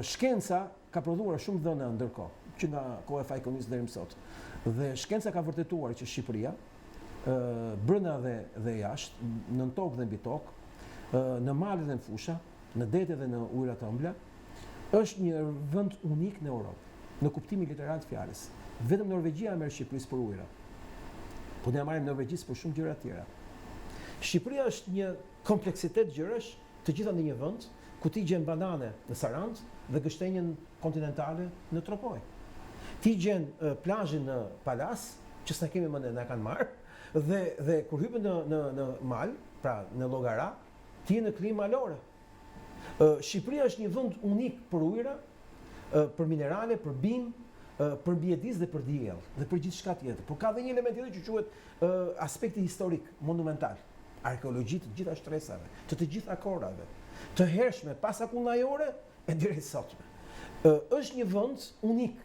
Shkenca ka prodhuar shumë dhëna ndërkohë, që nga koha e Fajkonicës deri më sot. Dhe shkenca ka vërtetuar që Shqipëria, brenda dhe jashtë, nën tokë dhe mbi tokë, në male dhe në fusha, në dete dhe në ujëra të ëmbla, është një vend unik në Europë, në kuptimin literal të fjalës. Vetëm Norvegjia merr Shqipërisë për ujëra. Po ne marrim Norvegjisë për shumë gjëra tjera. Shqipëria është një kompleksitet gjërash, të gjitha në një vend, ku ti gjen banane në Sarandë dhe gështenjën kontinentale në Tropoj. Ti gjen plazhin në Palas, që s'na kemi më na kanë marrë, dhe kur hypen në mal, pra në llogara, ti je në klimë malore. Shqipëria është një vend unik për ujëra, për minerale, për bimë, për mbijedis dhe për diell dhe për gjithçka tjetër. Por ka edhe një element tjetër që quhet aspekti historik, monumental, arkeologji të gjitha shtresave, të gjitha kohërave, të hershme pas akullnajore e deri sotme. Është një vend unik.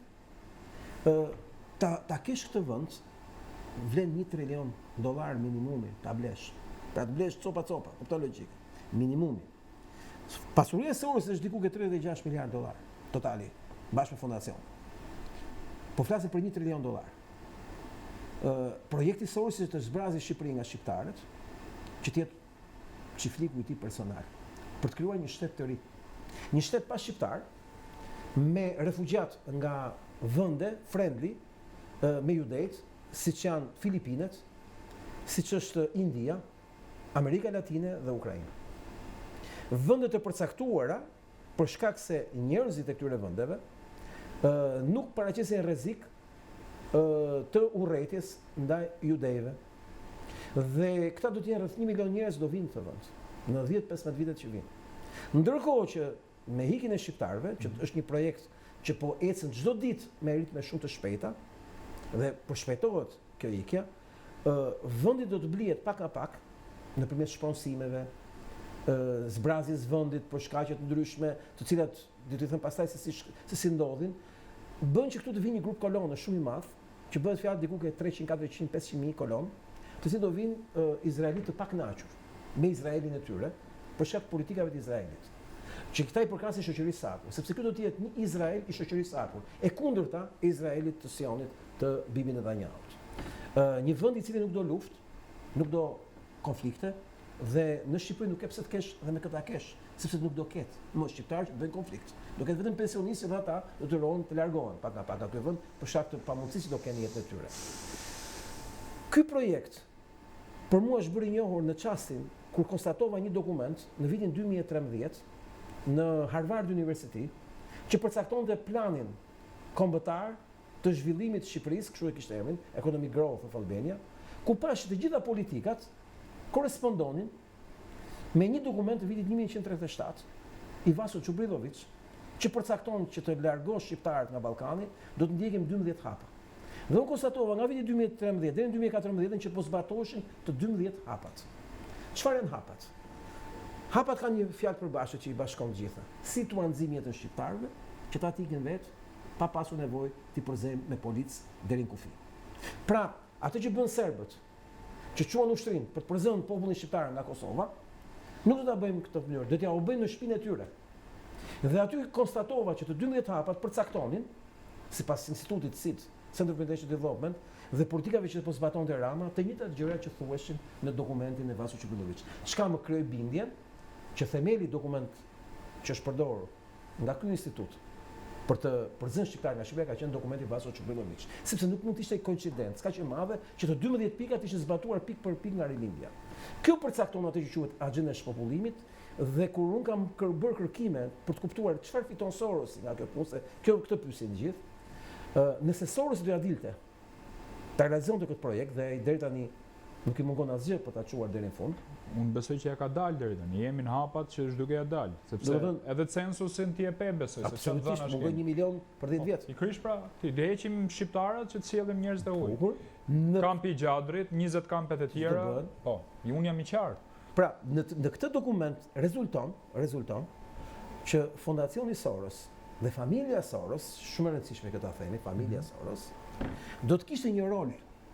Ta kesh këtë vend vlen $1 trilion minimumi ta blesh. Pra të blesh copa, kupton logjikën. Minimumi. Pasuria e Soros është diku ke $36 miliardë totali, bashkë me fondacion. Po flasim për $1 trilion. Projekti Soros është të zbrazë Shqipërinë nga shqiptarët, që të jetë çiftliku i tij personal, për të krijuar një shtet të ri. Një shtet pa shqiptar, me refugjat nga vende friendly me judejt, siç janë Filipinet, siç është India, Amerika Latine dhe Ukraina. Vende të përcaktuara për shkak se njerëzit e këtyre vendeve nuk paraqesin rrezik të urrëties ndaj judejve. Dhe këta do të jenë rreth 1 milion njerëz do vinë në këtë vend në 10-15 vitet që vijnë. Ndërkohë që me hikjen e shqiptarëve, që është një projekt që po ecën çdo ditë me ritme shumë të shpejta dhe po shpejtohet kjo ikja, vendi do të blihet pak nga pak nëpërmjet shpronësimeve, zbrazjes vendit për shkaqe të ndryshme, të cilat do të them pastaj se si ndodhin, bën që këtu të vinë një grup kolonë shumë i madh, që bëhet fjalë diku ke 300, 400, 500.000 kolonë, të cilët do vinë izraelitë të pakënaqur me Izraelin e tyre, për shkak të politikave të Izraelit. Që këta i përkasin shoqërisë së hapur, sepse ky do të jetë një Izrael i shoqërisë së hapur, e kundërta e Izraelit të Sionit të Bibi Netanyahu. Një vend i cili nuk do luftë, nuk do konflikte, dhe në Shqipëri nuk ke pse të kesh dhe me këta kesh, sepse nuk do ketë më shqiptarë që të bëjnë konflikt. Do ketë vetëm pensionistë dhe ata do të rohen të largohen pak nga pak aty vend për shkak të pamundësisë që do kenë jetën e tyre. Ky projekt për mua është bërë i njohur në çastin kur konstatova një dokument në vitin 2013 në Harvard University që përcaktonte planin kombëtar të zhvillimit të Shqipërisë, kështu e kishte emrin, Economic Growth of Albania, ku pash të gjitha politikat korespondonin me një dokument të vitit 1937 i Vaso Çubrilović, që përcakton që të largosh shqiptarët nga Ballkani, do të ndjekim 12 hapa. Dhe unë konstatova nga viti 2013 deri në 2014 që po zbatoheshin të 12 hapat. Çfarë janë hapat? Hapat kanë një fjalë përbashkët që i bashkon të gjitha. Si tu nxjim jetën shqiptarëve, që ta ikin vetë pa pasur nevojë të përzejmë me policë deri në kufi. Pra, atë që bën serbët, që quan ushtrinë për të përzënë popullin shqiptar nga Kosova, nuk do ta bëjmë këtë mënyrë, do t'ja u bëjmë në shtëpinë e tyre. Dhe aty konstatova që të 12 hapat përcaktonin, sipas institutit CID, Center for International Development, dhe politikave që po zbatonte Rama, të njëjtat gjëra që thuheshin në dokumentin e Vaso Çubrilović. Çka më krijoi bindjen që themeli dokument që është përdorur nga ky institut për të përzënë shqiptar nga Shqipëria ka qenë dokumenti Vaso Çubrilović, sepse nuk mund të ishte koincidencë, kaq e madhe që të 12 pikat ishin zbatuar pikë për pikë nga rilindja. Kjo përcakton atë që quhet agjenda e shpopullimit, dhe kur un kam bërë kërkime për të kuptuar çfarë fiton Sorosi nga kjo punë, këtë pyesin gjithë, nëse Sorosi do ja dilte ta realizonte këtë projekt dhe deri tani Nuk i mungon asgjë për ta çuar deri në fund. Unë besoj që ja ka dalë deri tani. Jemi në hapat që është duke ja dalë, sepse edhe censusin ti e pe besoj se çfarë Absolutisht, mungoj 1 milion për 10 vjet. I krysh pra, ti le heqim shqiptarët që të sjellin njerëz të ujë. Bukur. Në Kampi i Gjadrit, 20 kampet e tjera. Po, unë jam i qartë. Pra, në këtë dokument rezulton që Fondacioni Soros dhe familja Soros, shumë e rëndësishme këtë ta themi, familja Soros, do të kishte një rol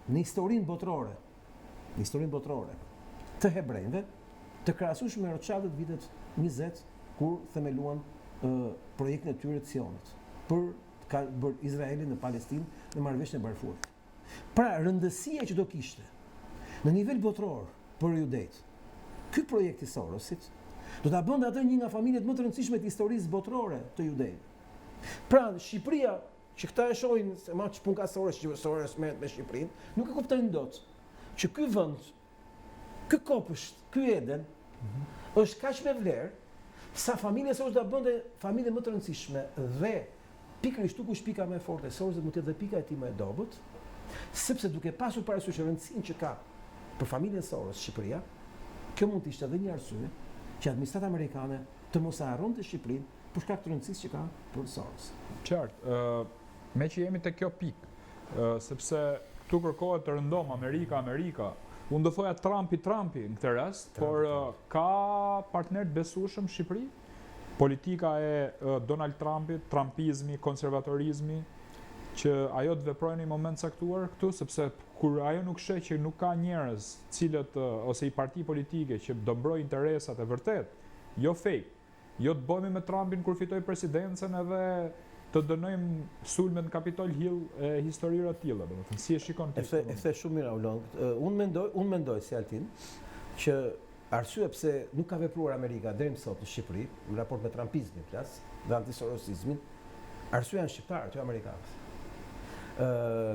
në historinë botërore të hebrejve, të krahasueshëm me Rothschildët vitet 20 kur themeluan projektin e tyre të Sionit për Izraelin në Palestinë në marrëveshjen e Balfour. Pra, rëndësia që do kishte në nivel botëror për judejt, ky projekt i Sorosit do ta bënte atë një nga familjet më të rëndësishme të historisë botërore të judejve. Pra, Shqipëria, që këta e shohin se ma që pun ka Soros merret me Shqipërinë, nuk e kuptojnë dot që ky vend, ky kopësht, ky Eden, është kaq me vlerë sa familja Soros do ta bënte familje më të rëndësishme dhe pikërisht ku është pika më e fortë e Sorosit mund të jetë dhe pika e tij më e dobët, sepse duke pasur parasysh rëndësinë që ka për familjen Soros Shqipëria, kjo mund të ishte edhe një arsye që administrata amerikane të mos e harronte Shqipërinë për shkak të rëndësisë që ka për Soros. Qartë, me që jemi te kjo pikë, sepse këtu kërkohet të rëndom Amerika, unë do thoja Trumpi në këtë rast, por ka partner të besueshëm Shqipëri? Politika e Donald Trumpit, trumpizmi, konservatorizmi, që ajo të veprojë në një moment caktuar këtu, sepse kur ajo nuk sheh që nuk ka njerëz cilët ose i parti politike që do mbrojnë interesat e vërtet, jo fake, jo të bëhemi me Trumpin kur fitoi presidencën edhe të dënojmë sulmet në Capitol Hill e historira të tilla, domethënë si e shikon ti? E the shumë mirë Aulon. Unë mendoj si Altin që arsyeja pse nuk ka vepruar Amerika deri më sot në Shqipëri, në raport me trumpizmin flas, dhe antisorosizmin, arsyeja janë shqiptarët, jo amerikanët.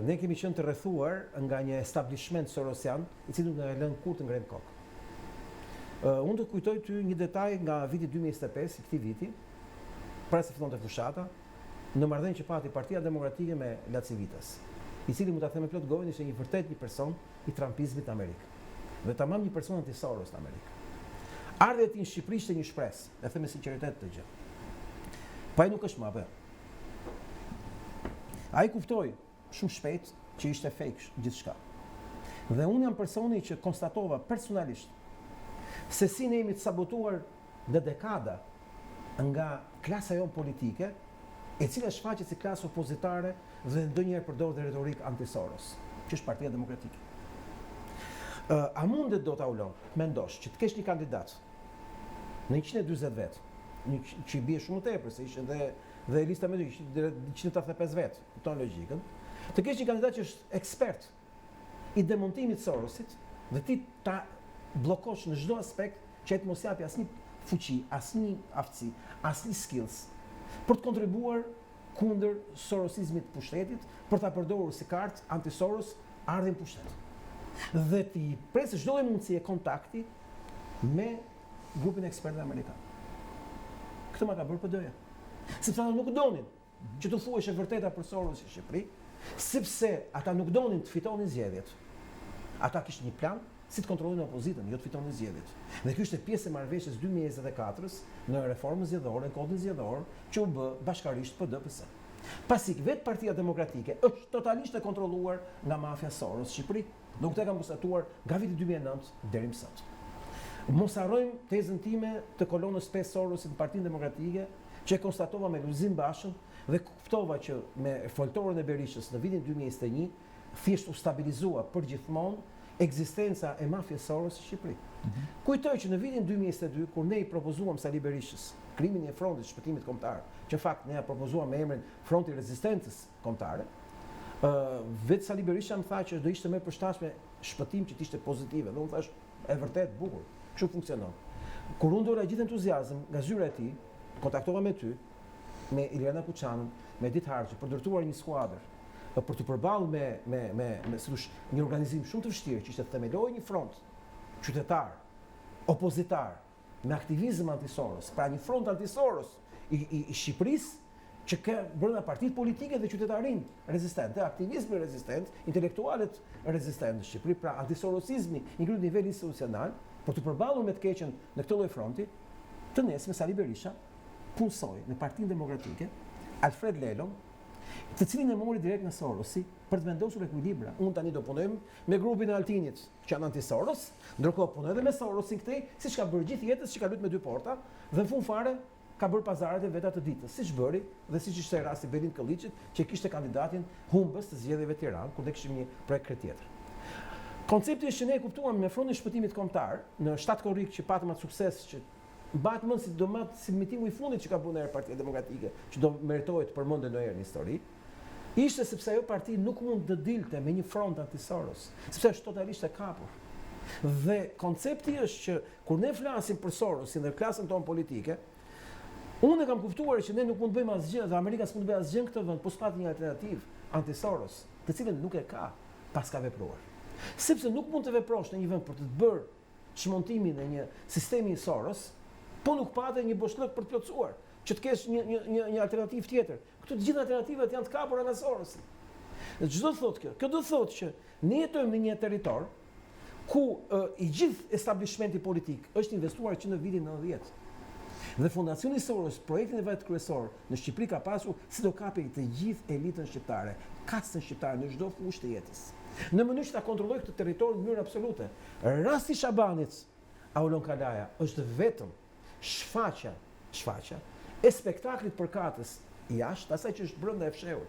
Ne kemi qenë të rrethuar nga një establishment sorosian, i cili nuk na ka lënë kurrë të ngrem kokë. Unë do të kujtoj ty një detaj nga viti 2025, i këtij viti, para se fillonte fushata, në marrëdhënie që pati Partia Demokratike me Lacivitas, i cili mund ta them me plot gojën ishte një person i trumpizmit në Amerikë. Dhe tamam një person anti-Soros në Amerikë. Ardhja e tij në Shqipëri ishte një shpresë, e them me sinqeritet të gjë. Pa ai nuk është më apo. Ai kuftoi shumë shpejt që ishte fake gjithçka. Dhe unë jam personi që konstatova personalisht se si ne jemi të sabotuar në dekada nga klasa jonë politike, e cila shfaqet si klasë opozitare dhe ndonjëherë përdor dhe retorik anti-Soros, që është Partia Demokratike. A mundet do ta ulon, mendosh që të kesh një kandidat në 140 vet, që i bie shumë tepër se ishin dhe lista me 185 vet, kupton logjikën. Të kesh një kandidat që është ekspert i demontimit të Sorosit dhe ti ta bllokosh në çdo aspekt që të mos japi asnjë fuqi, asnjë aftësi, asnjë skills për të kontribuar kundër sorosizmit të pushtetit, për ta përdorur si kartë anti-Soros ardhin pushtet. Dhe ti presë çdo lloj mundësie kontakti me grupin ekspert amerikan. Këtë ma ka bërë PD-ja. Sepse ata nuk donin që të thuhesh e vërteta për Soros në Shqipëri, sepse ata nuk donin të fitonin zgjedhjet. Ata kishin një plan si të kontrollojnë opozitën, jo të fitonin zgjedhjet. Dhe ky ishte pjesë e marrëveshjes 2024 në reformën zgjedhore, në kodin zgjedhor, që u bë bashkërisht PD-PS. Pasi vetë Partia Demokratike është totalisht e kontrolluar nga mafia Soros në Shqipëri. Nuk të kam konstatuar nga viti 2009 deri më sot. Mos harrojmë tezën time të kolonës 5 Sorosit në Partinë Demokratike, që e konstatova me Lulzim Bashën dhe kuptova që me foltorën e Berishës në vitin 2021 thjesht u stabilizua përgjithmonë ekzistenca e mafjes Soros në Shqipëri. Kujtoj që në vitin 2022, kur ne i propozuam Sali Berishës krimin e frontit shpëtimit kombëtar, që në fakt ne ja propozuam me emrin Fronti i Rezistencës Kombëtare, vetë Sali Berisha më tha që do ishte më përshtatshme shpëtim që të ishte pozitive. Dhe unë thash, e vërtet, bukur, kështu funksionon. Kur unë dora gjithë entuziazëm nga zyra e tij, kontaktova me ty, me Iliana Kuçanën, me Edith Harxhi për ndërtuar një skuadër për të përballë me një organizim shumë të vështirë që ishte të themelojë një front qytetar, opozitar, me aktivizëm anti-Soros, pra një front anti-Soros i Shqipërisë që ka brenda partitë politike dhe qytetarin rezistente, aktivizmi rezistent, intelektualet rezistent në Shqipëri, pra antisorosizmi i ngritur në nivel institucional, për të përballur me të keqen në këtë lloj fronti, të nesme Sali Berisha punsoi në Partinë Demokratike Alfred Lelon, të cilin e mori direkt nga Sorosi për të vendosur ekuilibra. Unë tani do punojmë me grupin e Altinit, që janë anti-Soros, ndërkohë punoj edhe me Sorosin këtej, siç ka bërë gjithë jetës që ka luajtur me dy porta, dhe në fund fare ka bërë pazaret e veta të ditës, siç bëri dhe siç ishte rasti Belin Kolliçit, që kishte kandidatin humbës të zgjedhjeve të Tiranë, ku ne kishim një projekt tjetër. Koncepti është që ne kuptuam me frontin e shpëtimit kombëtar në 7 korrik që patëm atë sukses që mbahet mend si mitingu i fundit që ka bërë Partia Demokratike, që do meritohet përmendë ndonjëherë në histori, ishte sepse ajo parti nuk mund të dilte me një front anti-Soros, sepse është totalisht e kapur. Dhe koncepti është që kur ne flasim për Sorosin dhe klasën tonë politike, unë e kam kuptuar që ne nuk mund të bëjmë asgjë, dhe Amerika s'mund të bëjë asgjë në këtë vend, po s'pat një alternativë anti-Soros, të cilën nuk e ka pas ka vepruar. Sepse nuk mund të veprosh në një vend për të bërë çmontimin e një sistemi Soros, po nuk patë një boshllëk për të plotësuar, që të kesh një alternativë tjetër. Këto të gjitha alternativat janë të kapura nga Sorosi. Dhe çdo thotë kjo? Kjo do thotë që ne jetojmë në një territor ku i gjithë establishmenti politik është investuar që në vitin 90. Dhe Fondacioni Soros, projektin e vet kryesor në Shqipëri ka pasur si do kapi të gjithë elitën shqiptare, kastën shqiptare në çdo fushë të jetës. Në mënyrë që ta kontrollojë këtë territor në mënyrë absolute. Rasti Shabanit, Aulon Kalaja është vetëm shfaqja e spektaklit përkatës jashtë asaj që është brenda e fshehur.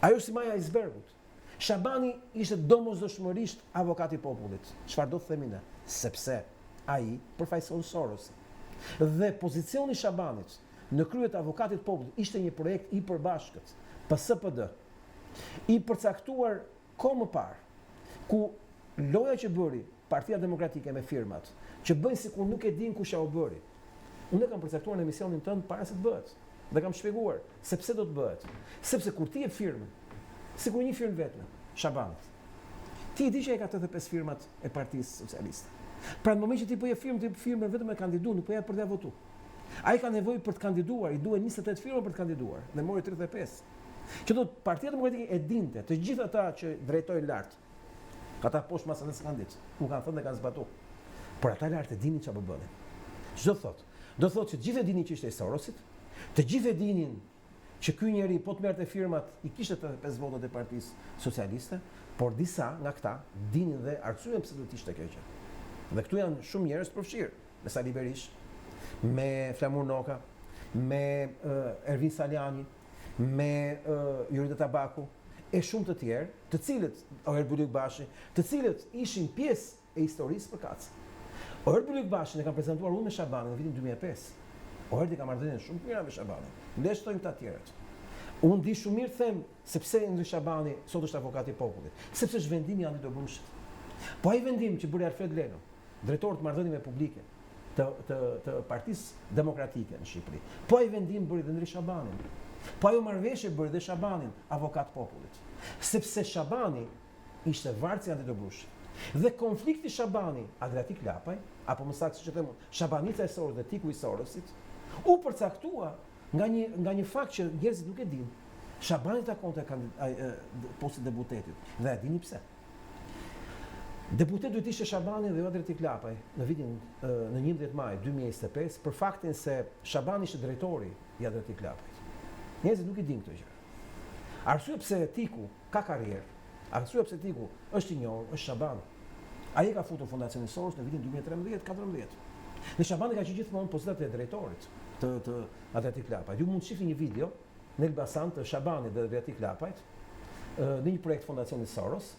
Ajo si maja e icebergut. Shabani ishte domosdoshmërisht avokat i popullit. Çfarë do të themi ne? Sepse ai përfaqëson Sorosin. Dhe pozicioni i Shabanit në krye të avokatit popullit ishte një projekt i përbashkët, PSPD, i përcaktuar kohë më parë, ku loja që bëri Partia Demokratike me firmat, që bëjnë sikur nuk e din kush ja u bëri. Unë e kam përcaktuar në emisionin tënd para se të bëhet. Dhe kam shpjeguar se pse do të bëhet. Sepse kur ti e firmë, sikur një firmë vetme, Shabanit, ti i di që ai ka 85 firmat e Partisë Socialiste. Pra në moment që ti po je firmë, ti firmë vetëm e kandidu, nuk po ja për të votu. Ai ka nevojë për të kandiduar, i duhen 28 firma për të kandiduar, dhe mori 35. Që do Partia Demokratike e dinte, të gjithë ata që drejtojnë lart, ata poshtë masën e skandit, u kanë thënë dhe kanë zbatuar. Por ata lart e dinin çfarë bënin. Ç'do thotë? Do thotë që të gjithë e dinin që ishte i Sorosit, të gjithë e dinin që ky njeri po të merrte firmat i kishte 85 votat e Partisë Socialiste, por disa nga këta dinin dhe arsyeën pse do të ishte kjo gjë. Dhe këtu janë shumë njerëz të përfshirë, me Sali Berish, me Flamur Noka, me Ervin Saliani, me Jurita Tabaku, e shumë të tjerë, të cilët, Oher Bylyk Bashi, të cilët ishin pjesë e historisë përkatëse. Oher Bylyk Bashi ne kam prezantuar unë me Shabanin në vitin 2005. Oher ka marrëdhënie shumë të mira me Shabanin. Ne shtojmë të tjerët. Unë di shumë mirë them sepse Ylli Shabani sot është avokat i popullit, sepse është vendimi antidobrushit. Po ai vendim që bëri Alfred Leno, drejtori të marrëdhënieve publike të Partisë Demokratike në Shqipëri. Po ai vendim bëri dhe Ylli Shabanin. Po ajo marrëveshje bëri dhe Shabanin avokat popullit. Sepse Shabani ishte varësi antidobrushit. Dhe konflikti Shabani Adriatik Lapaj, apo më saktë siç e them, Shabanica e Soros dhe Tiku i Sorosit, u përcaktua nga një fakt që njerëzit nuk e dinë. Shabani takonte postin e deputetit. Dhe e dini pse? Deputet duhet ishte Shabani dhe jo Adriatik Lapaj në vitin në 11 maj 2025 për faktin se Shabani ishte drejtori i Adriatik Lapajt. Njerëzit nuk e dinë këtë gjë. Arsyeja pse Tiku ka karrierë, arsyeja pse Tiku është i njohur, është Shabani. Ai ka futur Fondacionin Soros në vitin 2013-14. Dhe Shabani ka qenë gjithmonë pozitat e drejtorit të Adriatik Lapajt. Ju mund të shihni një video në Elbasan të Shabanit dhe Adriatik Lapajt në një projekt Fondacionit Soros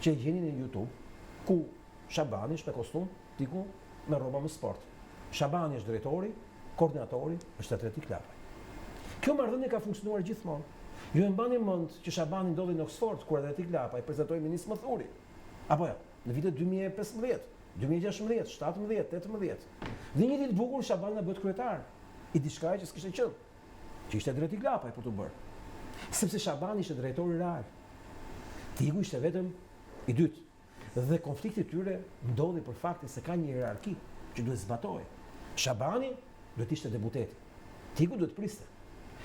që e gjeni në YouTube, ku Shabani është me kostum, Tiku me rroba me sport. Shabani është drejtori, koordinatori është Adriatik Lapaj. Kjo marrëdhënie ka funksionuar gjithmonë. Ju e mbani mend që Shabani ndodhi në Oxford kur Adriatik Lapaj prezantoi Ministri Mëthuri. Apo jo, në vitet 2015, 2016, 17, 18. Dhe një ditë bukur Shabani na bëhet kryetar i diçka që s'kishte qenë, që ishte Adriatik Lapaj për të bërë. Sepse Shabani ishte drejtori real. Tiku ishte vetëm i dytë. Dhe konflikti i tyre ndodhi për faktin se ka një hierarki që duhet zbatohej. Shabani duhet ishte deputeti. Tiku duhet priste.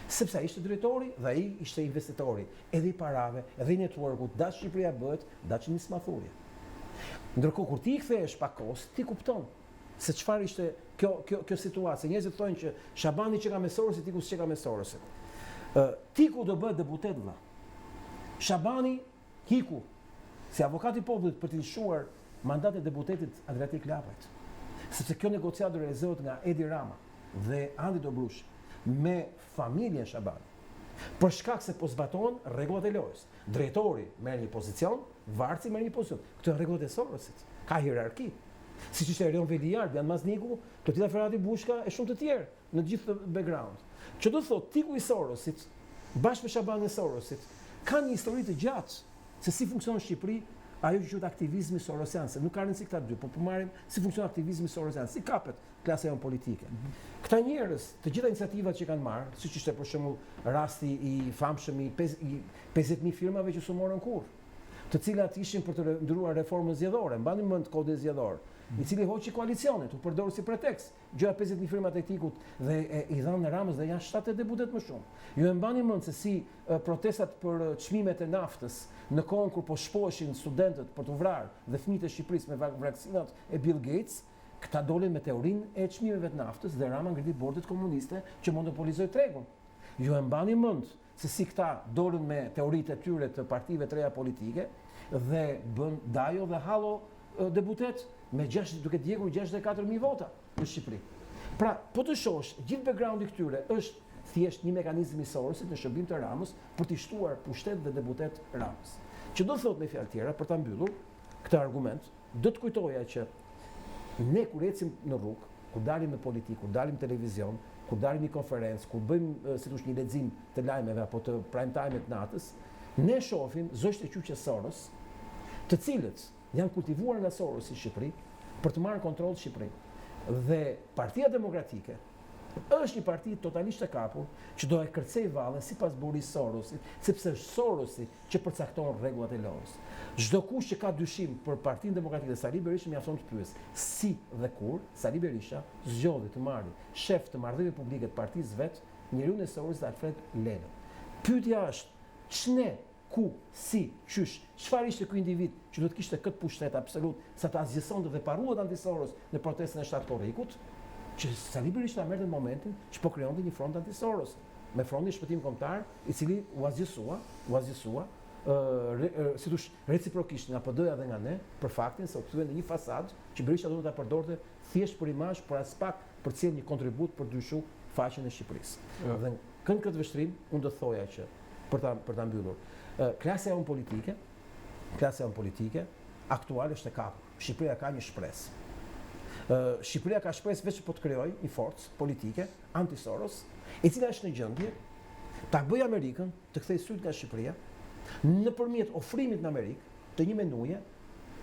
Sepse ai ishte drejtori dhe ai ishte investitori, edhe i parave, edhe i networkut, dash Shqipëria bëhet, dash nismathurje. Ndërkohë kur ti i kthehesh pa kohë, ti kupton se çfarë ishte kjo situatë. Njerëzit thonë që Shabani që ka me Sorosin, Tiku s'ka me Sorosin. Tiku do bëhet deputet vëlla. Shabani hiku si avokati i popullit për të lëshuar mandatin e deputetit Adriatik Lapajt. Sepse kjo negociatë realizohet nga Edi Rama dhe Andi Dobrushi me familjen Shabani. Për shkak se po zbaton rregullat e lojës. Drejtori merr një pozicion, varësi merr një pozicion. Këto janë rregullat e Sorosit. Ka hierarki. Siç ishte Erion Veliard, Jan Mazniku, Klotila Ferrati Bushka e shumë të tjerë në të gjithë background. Që do thotë Tiku i Sorosit bashkë me Shabanin e Sorosit kanë një histori të gjatë se si funksionon në Shqipëri ajo që quhet aktivizmi sorosian, se nuk ka rëndësi këta dy, po marrim si funksionon aktivizmi sorosian, si kapet klasa jonë politike. Këta njerëz, të gjitha iniciativat që kanë marrë, siç ishte për shembull rasti i famshëm i 50.000 firmave që s'u morën kurrë, të cilat ishin për të ndryruar reformën zgjedhore, mbani mend kodin zgjedhor, i cili hoqi koalicionet, u përdorur si pretekst. Gjëja 50.000 firma të Tikut dhe i dhanë Ramës dhe janë 7 deputet më shumë. Ju e mbani mend se si protestat për çmimet e naftës në kohën kur po shpoheshin studentët për të vrarë dhe fëmijët e Shqipërisë me vaksinat e Bill Gates, këta dolën me teorinë e çmimeve të naftës dhe Rama ngriti bordet komuniste që monopolizoi tregun. Ju e mbani mend se si këta dolën me teoritë e tyre të partive të reja politike dhe bën Dajo dhe Hallo deputet me duke djegur 64.000 vota në Shqipëri. Pra, po të shohësh, gjithë backgroundi këtyre është thjesht një mekanizëm i Sorosit në shërbim të Ramës për të shtuar pushtet dhe deputet Ramës. Që do thot me fjalë tjera, për ta mbyllur këtë argument, do të kujtoja që ne kur ecim në rrugë, kur dalim në politikë, kur dalim në televizion, kur dalim në konferencë, kur bëjmë si thosh një lexim të lajmeve apo të prime time të natës, ne shohim zogjtë e qyqe Soros, të cilët janë kultivuar nga Sorosi në Shqipëri për të marrë kontroll të Shqipërinë. Dhe Partia Demokratike është një parti totalisht e kapur që do e kërcej vallën sipas buris Sorosit, sepse është Sorosi që përcakton rregullat e lojës. Çdo kush që ka dyshim për Partinë Demokratike dhe Sali Berisha mjafton të pyes si dhe kur Sali Berisha zgjodhi të marrë shef të marrëdhënieve publike të partisë vet, njeriu e Sorosit Alfred Leno. Pyetja është ç'ne ku, si, qysh, çfarë ishte ky individ që do të kishte këtë pushtet absolut, sa të azgjësonte dhe paruat anti-Soros në protestën e 7 korrikut, që Sali Berisha merrte në momentin që po krijonte një front anti-Soros, me frontin shpëtim kombëtar, i cili u azgjësua, si thosh reciprokisht nga PD-ja dhe nga ne, për faktin se u kthye në një fasadë që Berisha duhet ta përdorte thjesht për imazh, por as pak për të cilë një kontribut për ndryshuar faqen e Shqipërisë. Dhe kënd këtë vështrim, unë do thoja që për ta mbyllur, klasa jonë politike aktuale është e kapur. Shqipëria ka një shpresë. Shqipëria ka shpresë veç po të krijojë një forcë politike anti-Soros, e cila është në gjendje ta bëjë Amerikën të kthejë syt nga Shqipëria nëpërmjet ofrimit në Amerikë të një menuje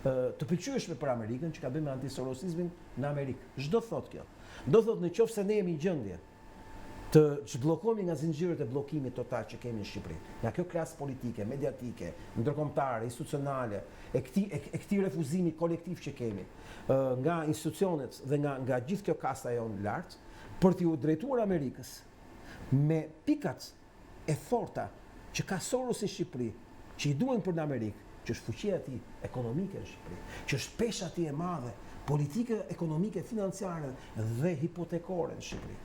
të pëlqyeshme për Amerikën që ka bënë me anti-Sorosizmin në Amerikë. Ç'do thotë kjo? Do thotë nëse ne jemi në gjendje të zhbllokohemi nga zinxhirët e bllokimit total që kemi në Shqipëri, nga kjo klasë politike, mediatike, ndërkombëtare, institucionale, e këtij refuzimi kolektiv që kemi, nga institucionet dhe nga gjithë kjo kasta jonë lart, për t'u drejtuar Amerikës me pikat e forta që ka Sorosi në Shqipëri, që i duhen për në Amerikë, që është fuqia e tij ekonomike në Shqipëri, që është pesha e tij e madhe, politike, ekonomike, financiare dhe hipotekore në Shqipëri.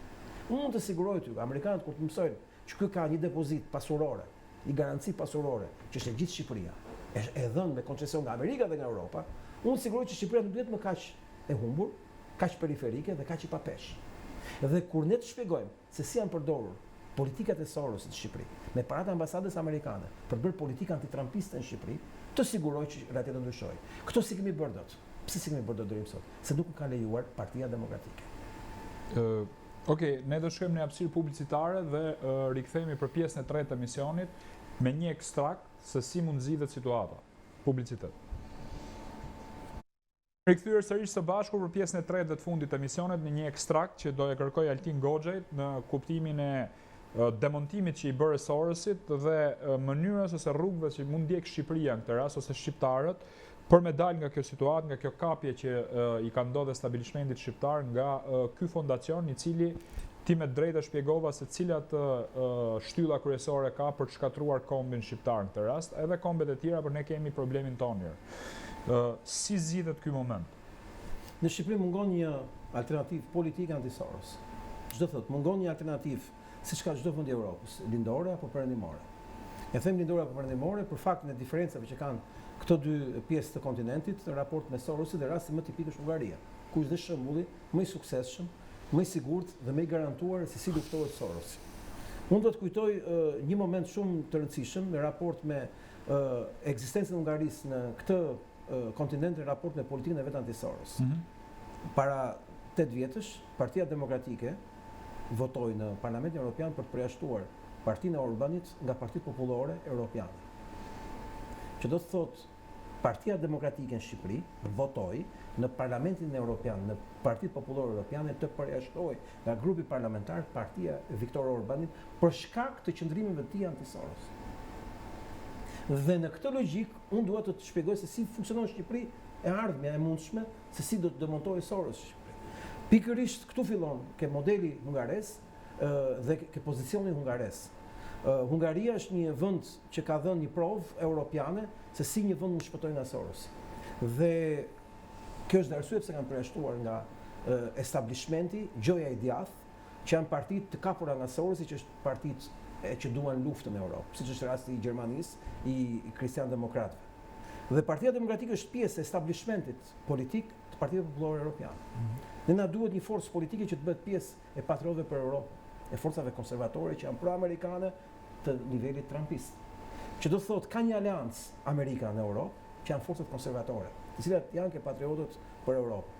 Unë mund të siguroj ty, amerikanët kur të mësojnë që ky ka një depozit pasurore, një garanci pasurore, që është e gjithë Shqipëria, e dhënë me koncesion nga Amerika dhe nga Europa, unë siguroj që Shqipëria nuk duhet më kaq e humbur, kaq periferike dhe kaq i papesh. Dhe kur ne të shpjegojmë se si janë përdorur politikat e Sorosit në Shqipëri, me paratë ambasadës amerikane për bërë politikë antitrumpiste në Shqipëri, të siguroj që realiteti do ndryshojë. Kto si kemi bërë dot? Pse si kemi bërë dot deri më sot? Se nuk ka lejuar Partia Demokratike. Okej, ne do shkojmë në hapësirë publicitare dhe rikthehemi për pjesën e tretë të emisionit me një ekstrakt se si mund zgjidhet situata. Publicitet. Rikthyer sërish së bashku për pjesën e tretë dhe të fundit të emisionit me një ekstrakt që do e kërkoj Altin Goxhait në kuptimin e demontimit që i bëre Sorosit dhe mënyrës ose rrugëve që mund ndjek Shqipëria në këtë rast ose shqiptarët për me dalë nga kjo situatë, nga kjo kapje që i ka ndodhur stabilizmentit shqiptar nga ky fondacion i cili Ti me drejtë shpjegova se cilat shtylla kryesore ka për të shkatruar kombin shqiptar në këtë rast, edhe kombet e tjera, por ne kemi problemin tonë. Si zgjidhet ky moment? Në Shqipëri mungon një alternativë politike anti-Soros. Çdo thot, mungon një alternativë siç ka çdo vend i Evropës, lindore apo perëndimore. E them lindore apo perëndimore për faktin e diferencave që kanë këto dy pjesë të kontinentit në raport me Sorosin dhe rasti më tipik është Hungaria, ku është dhe shembulli më i suksesshëm, më i sigurt dhe më i garantuar se si luftohet Sorosi. Unë do të kujtoj një moment shumë të rëndësishëm në raport me ekzistencën e Hungarisë në këtë kontinent në raport me politikën e vet anti-Soros. Para 8 vjetësh, Partia Demokratike votoi në Parlamentin Evropian për të përjashtuar Partinë e Orbanit nga Partitë Popullore Europiane. Që do të thotë Partia Demokratike në Shqipëri votoi në Parlamentin Evropian, në Partitë Popullore Europiane të përjashtoi nga grupi parlamentar Partia e Viktor Orbanit për shkak të qëndrimeve të tij anti-Soros. Dhe në këtë logjik, unë dua të shpjegoj se si funksionon Shqipëri e ardhmja e mundshme, se si do të demontojë Soros Shqipëri. Pikërisht këtu fillon ke modeli hungares dhe ke pozicioni hungares. Hungaria është një vend që ka dhënë një provë europiane se si një vend mund shpëtojë nga Soros. Dhe kjo është arsye pse kanë përjashtuar nga establishmenti Gjoja e Djathtë, që janë partitë të kapura nga Sorosi, që është partitë që duan luftën në Europë, siç është rasti i Gjermanisë, i Krishtian-Demokratëve. Dhe Partia Demokratike është pjesë e establishmentit politik të Partisë Popullore Europiane. Ne na duhet një forcë politike që të bëhet pjesë e patriotëve për Europë, e forcave konservatore që janë pro-amerikane të nivelit trumpist. Që do të thotë ka një aleancë Amerika në Europë, që janë forcat konservatore, të cilat janë ke patriotët për Europë.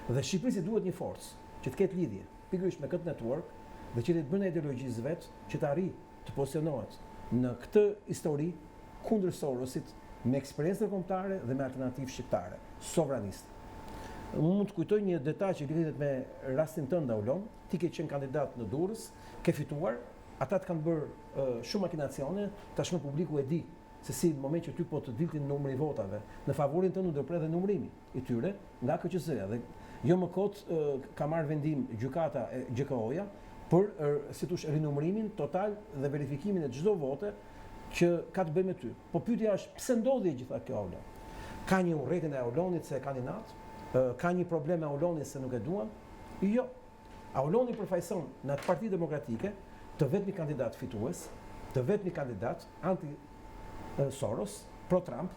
Dhe Shqipërisë duhet një forcë që të ketë lidhje pikërisht me këtë network dhe që të bëjë ideologjisë vet, që të arrijë të pozicionohet në këtë histori kundër Sorosit me eksperiencë ndërkombëtare dhe me alternativë shqiptare, sovraniste. Unë mund të kujtoj një detaj që lidhet me rastin tënd, Aulon. Ti ke qenë kandidat në Durrës, ke fituar, ata të kanë bërë shumë makinacione, tashmë publiku e di se si në moment që ty po të diltin numri i votave, në favorin tënd u ndërprer dhe numrimi i tyre nga KQZ-ja dhe jo më kot ka marrë vendim gjykata e GKO-ja për si thosh rinumërimin total dhe verifikimin e çdo vote që ka të bëjë me ty. Po pyetja është pse ndodhi gjitha kjo, Aulon? Ka një urrëtin e Aulonit se ka kandidat? Ka një problem me Aulonin se nuk e duan? Jo. Auloni përfaqëson në atë Parti Demokratike të vetmi kandidat fitues, të vetmi kandidat anti-Soros, pro-Trump,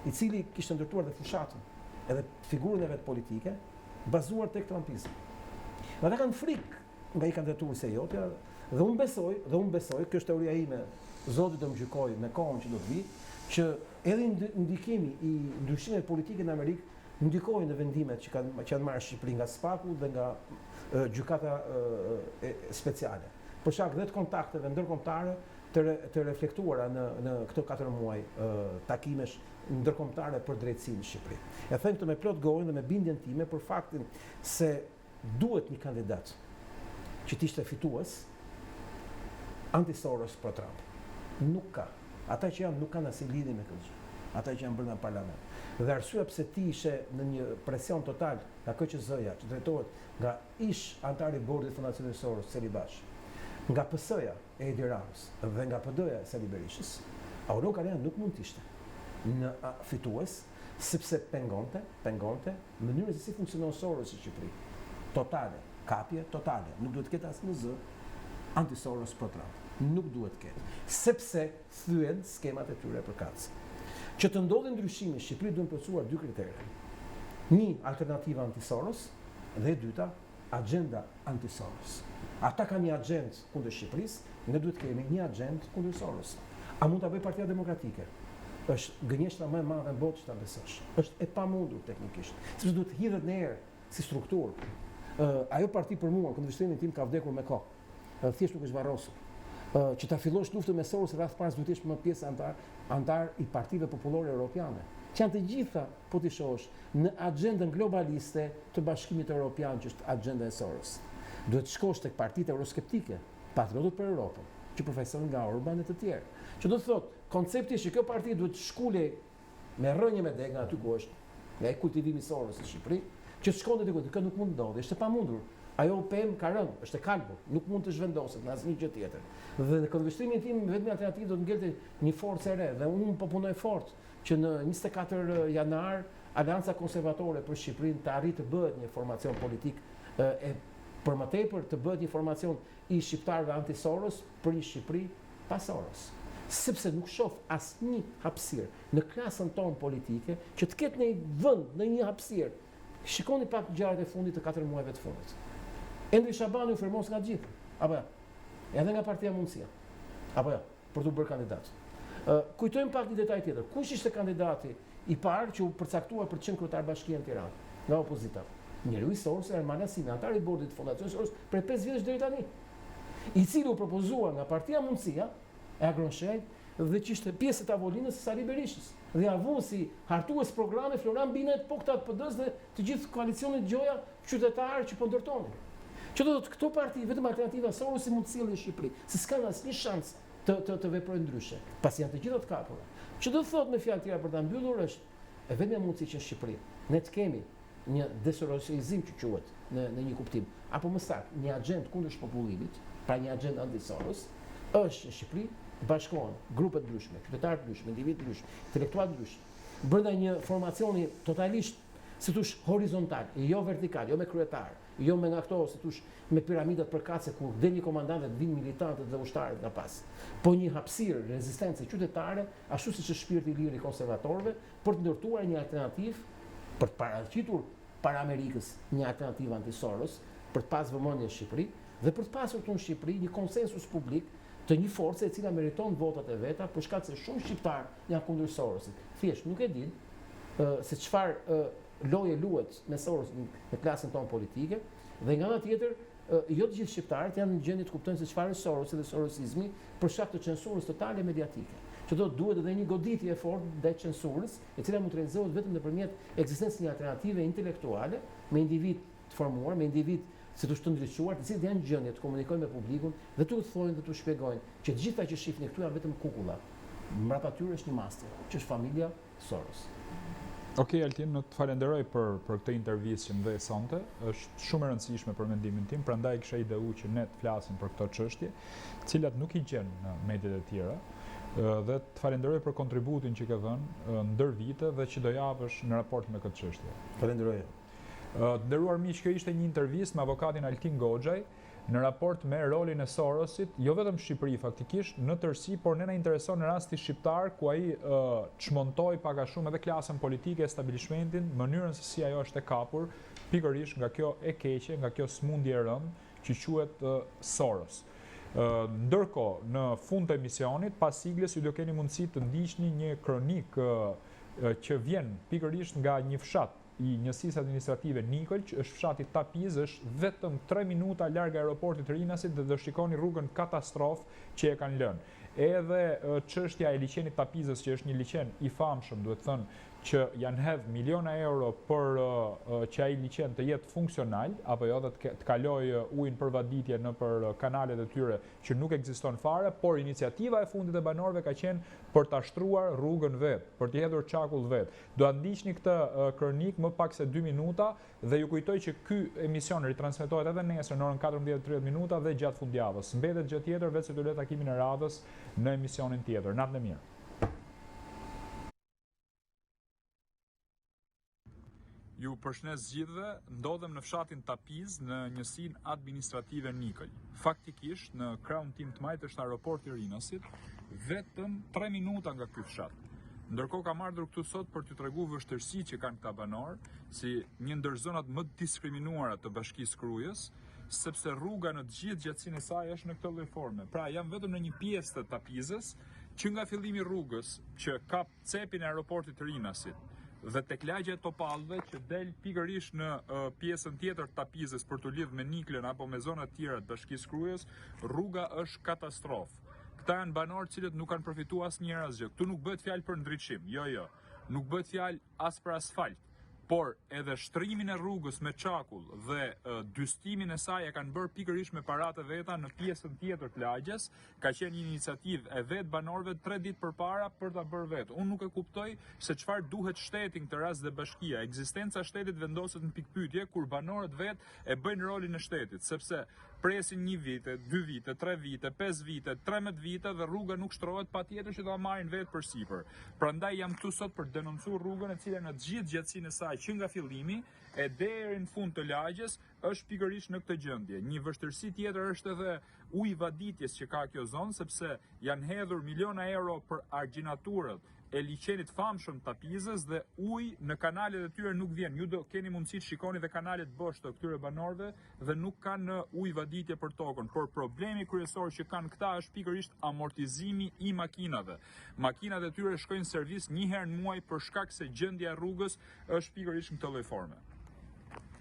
i cili kishte ndërtuar dhe fushatën edhe figurën e vet politike bazuar tek trumpizmi. Ata kanë frikë nga i kandidaturës e jotja dhe unë besoj, kjo është teoria ime, Zoti do më gjykoj me kohën që do të vi, që edhe ndikimi i ndryshimeve politike në Amerikë ndikojnë në vendimet që kanë marrë Shqipëri nga SPAK-u dhe nga gjykata speciale. Për shkak dhe të kontakteve ndërkombëtare të reflektuara në këto 4 muaj takimesh ndërkombëtare për drejtësinë në Shqipëri. E them këtë me plot gojën dhe me bindjen time për faktin se duhet një kandidat që t'ishte fitues anti-Soros pro Trump. Nuk ka. Ata që janë nuk kanë asnjë lidhje me këtë gjë. Ata që janë brenda parlament. Dhe arsyeja pse ti ishe në një presion total nga KQZ-ja, që drejtohet nga ish antari i bordit Fondacionit Soros, Seli Bash, nga PS-ja e Edi Ramës dhe nga PD-ja e Sali Berishës, Aulon Karian nuk mund t'ishte në fitues, sepse pengonte mënyrën se si funksionon Soros në Shqipëri. Totale, kapje totale. Nuk duhet të ketë asnjë zë anti-Soros pro Trump. Nuk duhet të ketë, sepse thyen skemat e tyre për kacë. Që të ndodhi ndryshimi, Shqipëri duhet plotësuar 2 kritere. Një, alternativa anti-Soros, dhe e dyta, agenda anti-Soros. Ata kanë një agendë kundër Shqipërisë, ne duhet të kemi një agendë kundër Soros. A mund ta bëj Partia Demokratike? Është gënjeshtra më e madhe në botë që ta besosh. Është e pamundur teknikisht, sepse duhet hidhet në erë si strukturë. Ajo parti për mua, kundërshtrimin tim ka vdekur me kohë. Thjesht nuk është varrosur. Që ta fillosh luftën me Soros rreth parës duhet të jesh më pjesë antar i partive popullore europiane. Që janë të gjitha, po ti shohësh, në agendën globaliste të Bashkimit Evropian, që është agenda e Soros. Duhet të shkosh tek partitë euroskeptike, Patriotët për Europën, që përfaqësohen nga Orban e të tjerë. Që do të thotë, koncepti është që kjo parti duhet të shkulej me rrënje me deg nga aty ku është, nga i kultivimi i Soros në Shqipëri, që të shkonte diku, kjo nuk mund të ndodhi, është e pamundur. Ajo pemë ka rënë, është e kalbur, nuk mund të zhvendoset në asnjë gjë tjetër. Dhe në këndvështrimin tim vetëm alternativë do të ngjelte një forcë e re dhe unë po punoj fort që në 24 janar Aleanca Konservatore për Shqipërinë të arrijë të bëhet një formacion politik e për më tepër të bëhet një formacion i shqiptarëve anti-Soros për një Shqipëri pa Soros. Sepse nuk shoh asnjë hapësirë në klasën tonë politike që të ketë në një vend, në një hapësirë. Shikoni pak ngjarjet e fundit të 4 muajve të fundit. Endri Shabani u firmos nga gjithë, apo jo? Edhe nga Partia Mundësia, apo jo, për të bërë kandidat. Kujtojmë pak një detaj tjetër. Kush ishte kandidati i parë që u përcaktua për të qenë kryetar bashkie në Tiranë nga opozita? Njeriu i Soros, Erman Asimi, antari i bordit të Fondacionit Soros për 5 vjetësh deri tani, i cili u propozua nga Partia Mundësia e Agronshej dhe që ishte pjesë e tavolinës së Sali Berishës. Dhe avu si hartues programe Floran Binet, po këta të PD-s dhe të gjithë koalicionit Gjoja qytetarë që po ndërtonin. Që do të këto parti vetëm alternativa Soros si mund të sjellin në Shqipëri, se s'kan asnjë shans të veprojnë ndryshe, pasi janë të gjitha të kapura. Që do të thotë me fjalë tjera për ta mbyllur është e vetmja mundësi që në Shqipëri ne të kemi një desorosizim që quhet në një kuptim, apo më saktë, një agjend kundër popullimit, pra një agjend anti-Soros, është në Shqipëri bashkohen grupe të ndryshme, qytetarë të ndryshme, individ të ndryshme, intelektual të ndryshme, brenda një formacioni totalisht si thosh horizontal, jo vertikal, jo me kryetar, jo me nga këto si thosh me piramidat përkatëse ku del një komandant dhe vin militantët dhe ushtarët nga pas. Po një hapësirë rezistence qytetare, ashtu siç është shpirti i lirë i konservatorëve, për të ndërtuar një alternativë, për të paraqitur para Amerikës një alternativë anti-Soros, për të pasur vëmendje në Shqipëri dhe për të pasur këtu në Shqipëri një konsensus publik të një force e cila meriton votat e veta për shkak se shumë shqiptarë janë kundër Sorosit. Thjesht nuk e din se çfarë loje luhet me Sorosin në klasën tonë politike dhe nga ana tjetër jo të gjithë shqiptarët janë në gjendje të kuptojnë se çfarë është Sorosi dhe sorosizmi për shkak të censurës totale mediatike. Që duhet edhe një goditje e fortë ndaj censurës, e cila mund të realizohet vetëm nëpërmjet ekzistencës një alternative intelektuale me individ të formuar, me individ se të ndriçuar, të cilët janë në gjendje të komunikojnë me publikun dhe të thonë dhe të shpjegojnë që të gjitha që shihni këtu janë vetëm kukulla. Mbrapa tyre është një master, që është familja Soros. Okej, Altin, në të falenderoj për këtë intervistë që më dhe sonte, është shumë e rëndësishme për mendimin tim, prandaj kisha ideu që ne të flasim për këto çështje, të cilat nuk i gjen në mediat e tjera, dhe të falenderoj për kontributin që ke dhënë ndër vite dhe që do japësh në raport me këtë çështje. Falenderoj. Nderuar miq, kjo ishte një intervistë me avokatin Altin Goxhaj në raport me rolin e Sorosit, jo vetëm Shqipëri faktikisht, në tërësi, por ne na intereson në rasti shqiptar ku ai çmontoi pak a shumë edhe klasën politike, establishmentin, mënyrën se si ajo është e kapur, pikërisht nga kjo e keqe, nga kjo smundje e rëndë që quhet Soros. Ndërkohë, në fund të emisionit, pas sigles, ju do keni mundësi të ndiqni një kronik që vjen pikërisht nga një fshat i njësisë administrative Nikël, që është fshati Tapiz, është vetëm 3 minuta larg aeroportit të Rinasit dhe do shikoni rrugën katastrofë që e kanë lënë. Edhe çështja e liçenit Tapizës, që është një liçen i famshëm, duhet thënë që janë hedh miliona euro për që ai liçen të jetë funksional, apo jo dhe të kalojë ujin për vaditje në për kanalet e tyre që nuk ekziston fare, por iniciativa e fundit e banorëve ka qenë për ta shtruar rrugën vet, për të hedhur çakull vet. Do ta ndiqni këtë kronik më pak se 2 minuta dhe ju kujtoj që ky emision ritransmetohet edhe nesër në orën 14:30 dhe gjatë fundjavës. Mbetet gjë tjetër veç se të le takimin e radhës në emisionin tjetër. Natën e mirë. Ju përshëndes gjithëve, ndodhem në fshatin Tapiz në njësinë administrative Nikël. Faktikisht në krahun tim të majtë është aeroporti i Rinasit, vetëm 3 minuta nga ky fshat. Ndërkohë kam ardhur këtu sot për t'ju treguar vështirësitë që kanë këta banorë, si një ndër zonat më të diskriminuara të Bashkisë Krujës, sepse rruga në të gjithë gjatësinë e saj është në këtë lloj forme. Pra jam vetëm në një pjesë të Tapizës, që nga fillimi i rrugës që kap cepin e aeroportit të Rinasit dhe tek lagja e Topallëve që del pikërisht në pjesën tjetër të Tapizës për të lidhur me Niklën apo me zonat tjera të Bashkisë Krujës, rruga është katastrofë. Këta janë banorë cilët nuk kanë përfituar asnjëherë asgjë. Këtu nuk bëhet fjalë për ndriçim, jo. Nuk bëhet fjalë as për asfalt. por edhe shtrimin e rrugës me çakull dhe dystimin e saj e kanë bërë pikërisht me paratë veta në pjesën tjetër të lagjes, ka qenë një iniciativë e vet banorëve 3 ditë përpara për ta bërë vetë. Unë nuk e kuptoj se çfarë duhet shteti në këtë rast dhe bashkia. Ekzistenca e shtetit vendoset në pikpyetje kur banorët vet e bëjnë rolin e shtetit, sepse presin 1 vite, 2 vite, 3 vite, 5 vite, 13 vite dhe rruga nuk shtrohet, patjetër që do ta marrin vetë përsipër. Prandaj jam këtu sot për denoncuar rrugën e cila në të gjithë gjatësinë e saj që nga fillimi e deri në fund të lagjes është pikërisht në këtë gjendje. Një vështirësi tjetër është edhe ujëvaditjes që ka kjo zonë, sepse janë hedhur miliona euro për argjinaturët e liçenit famshëm Tapizës dhe ujë në kanalet e tyre nuk vjen. Ju do keni mundësi të shikoni dhe kanalet bosh të këtyre banorëve dhe nuk kanë ujëvaditje për tokën. Por problemi kryesor që kanë këta është pikërisht amortizimi i makinave. Makinat e tyre shkojnë servis 1 herë në muaj për shkak se gjendja e rrugës është pikërisht në këtë lloj forme.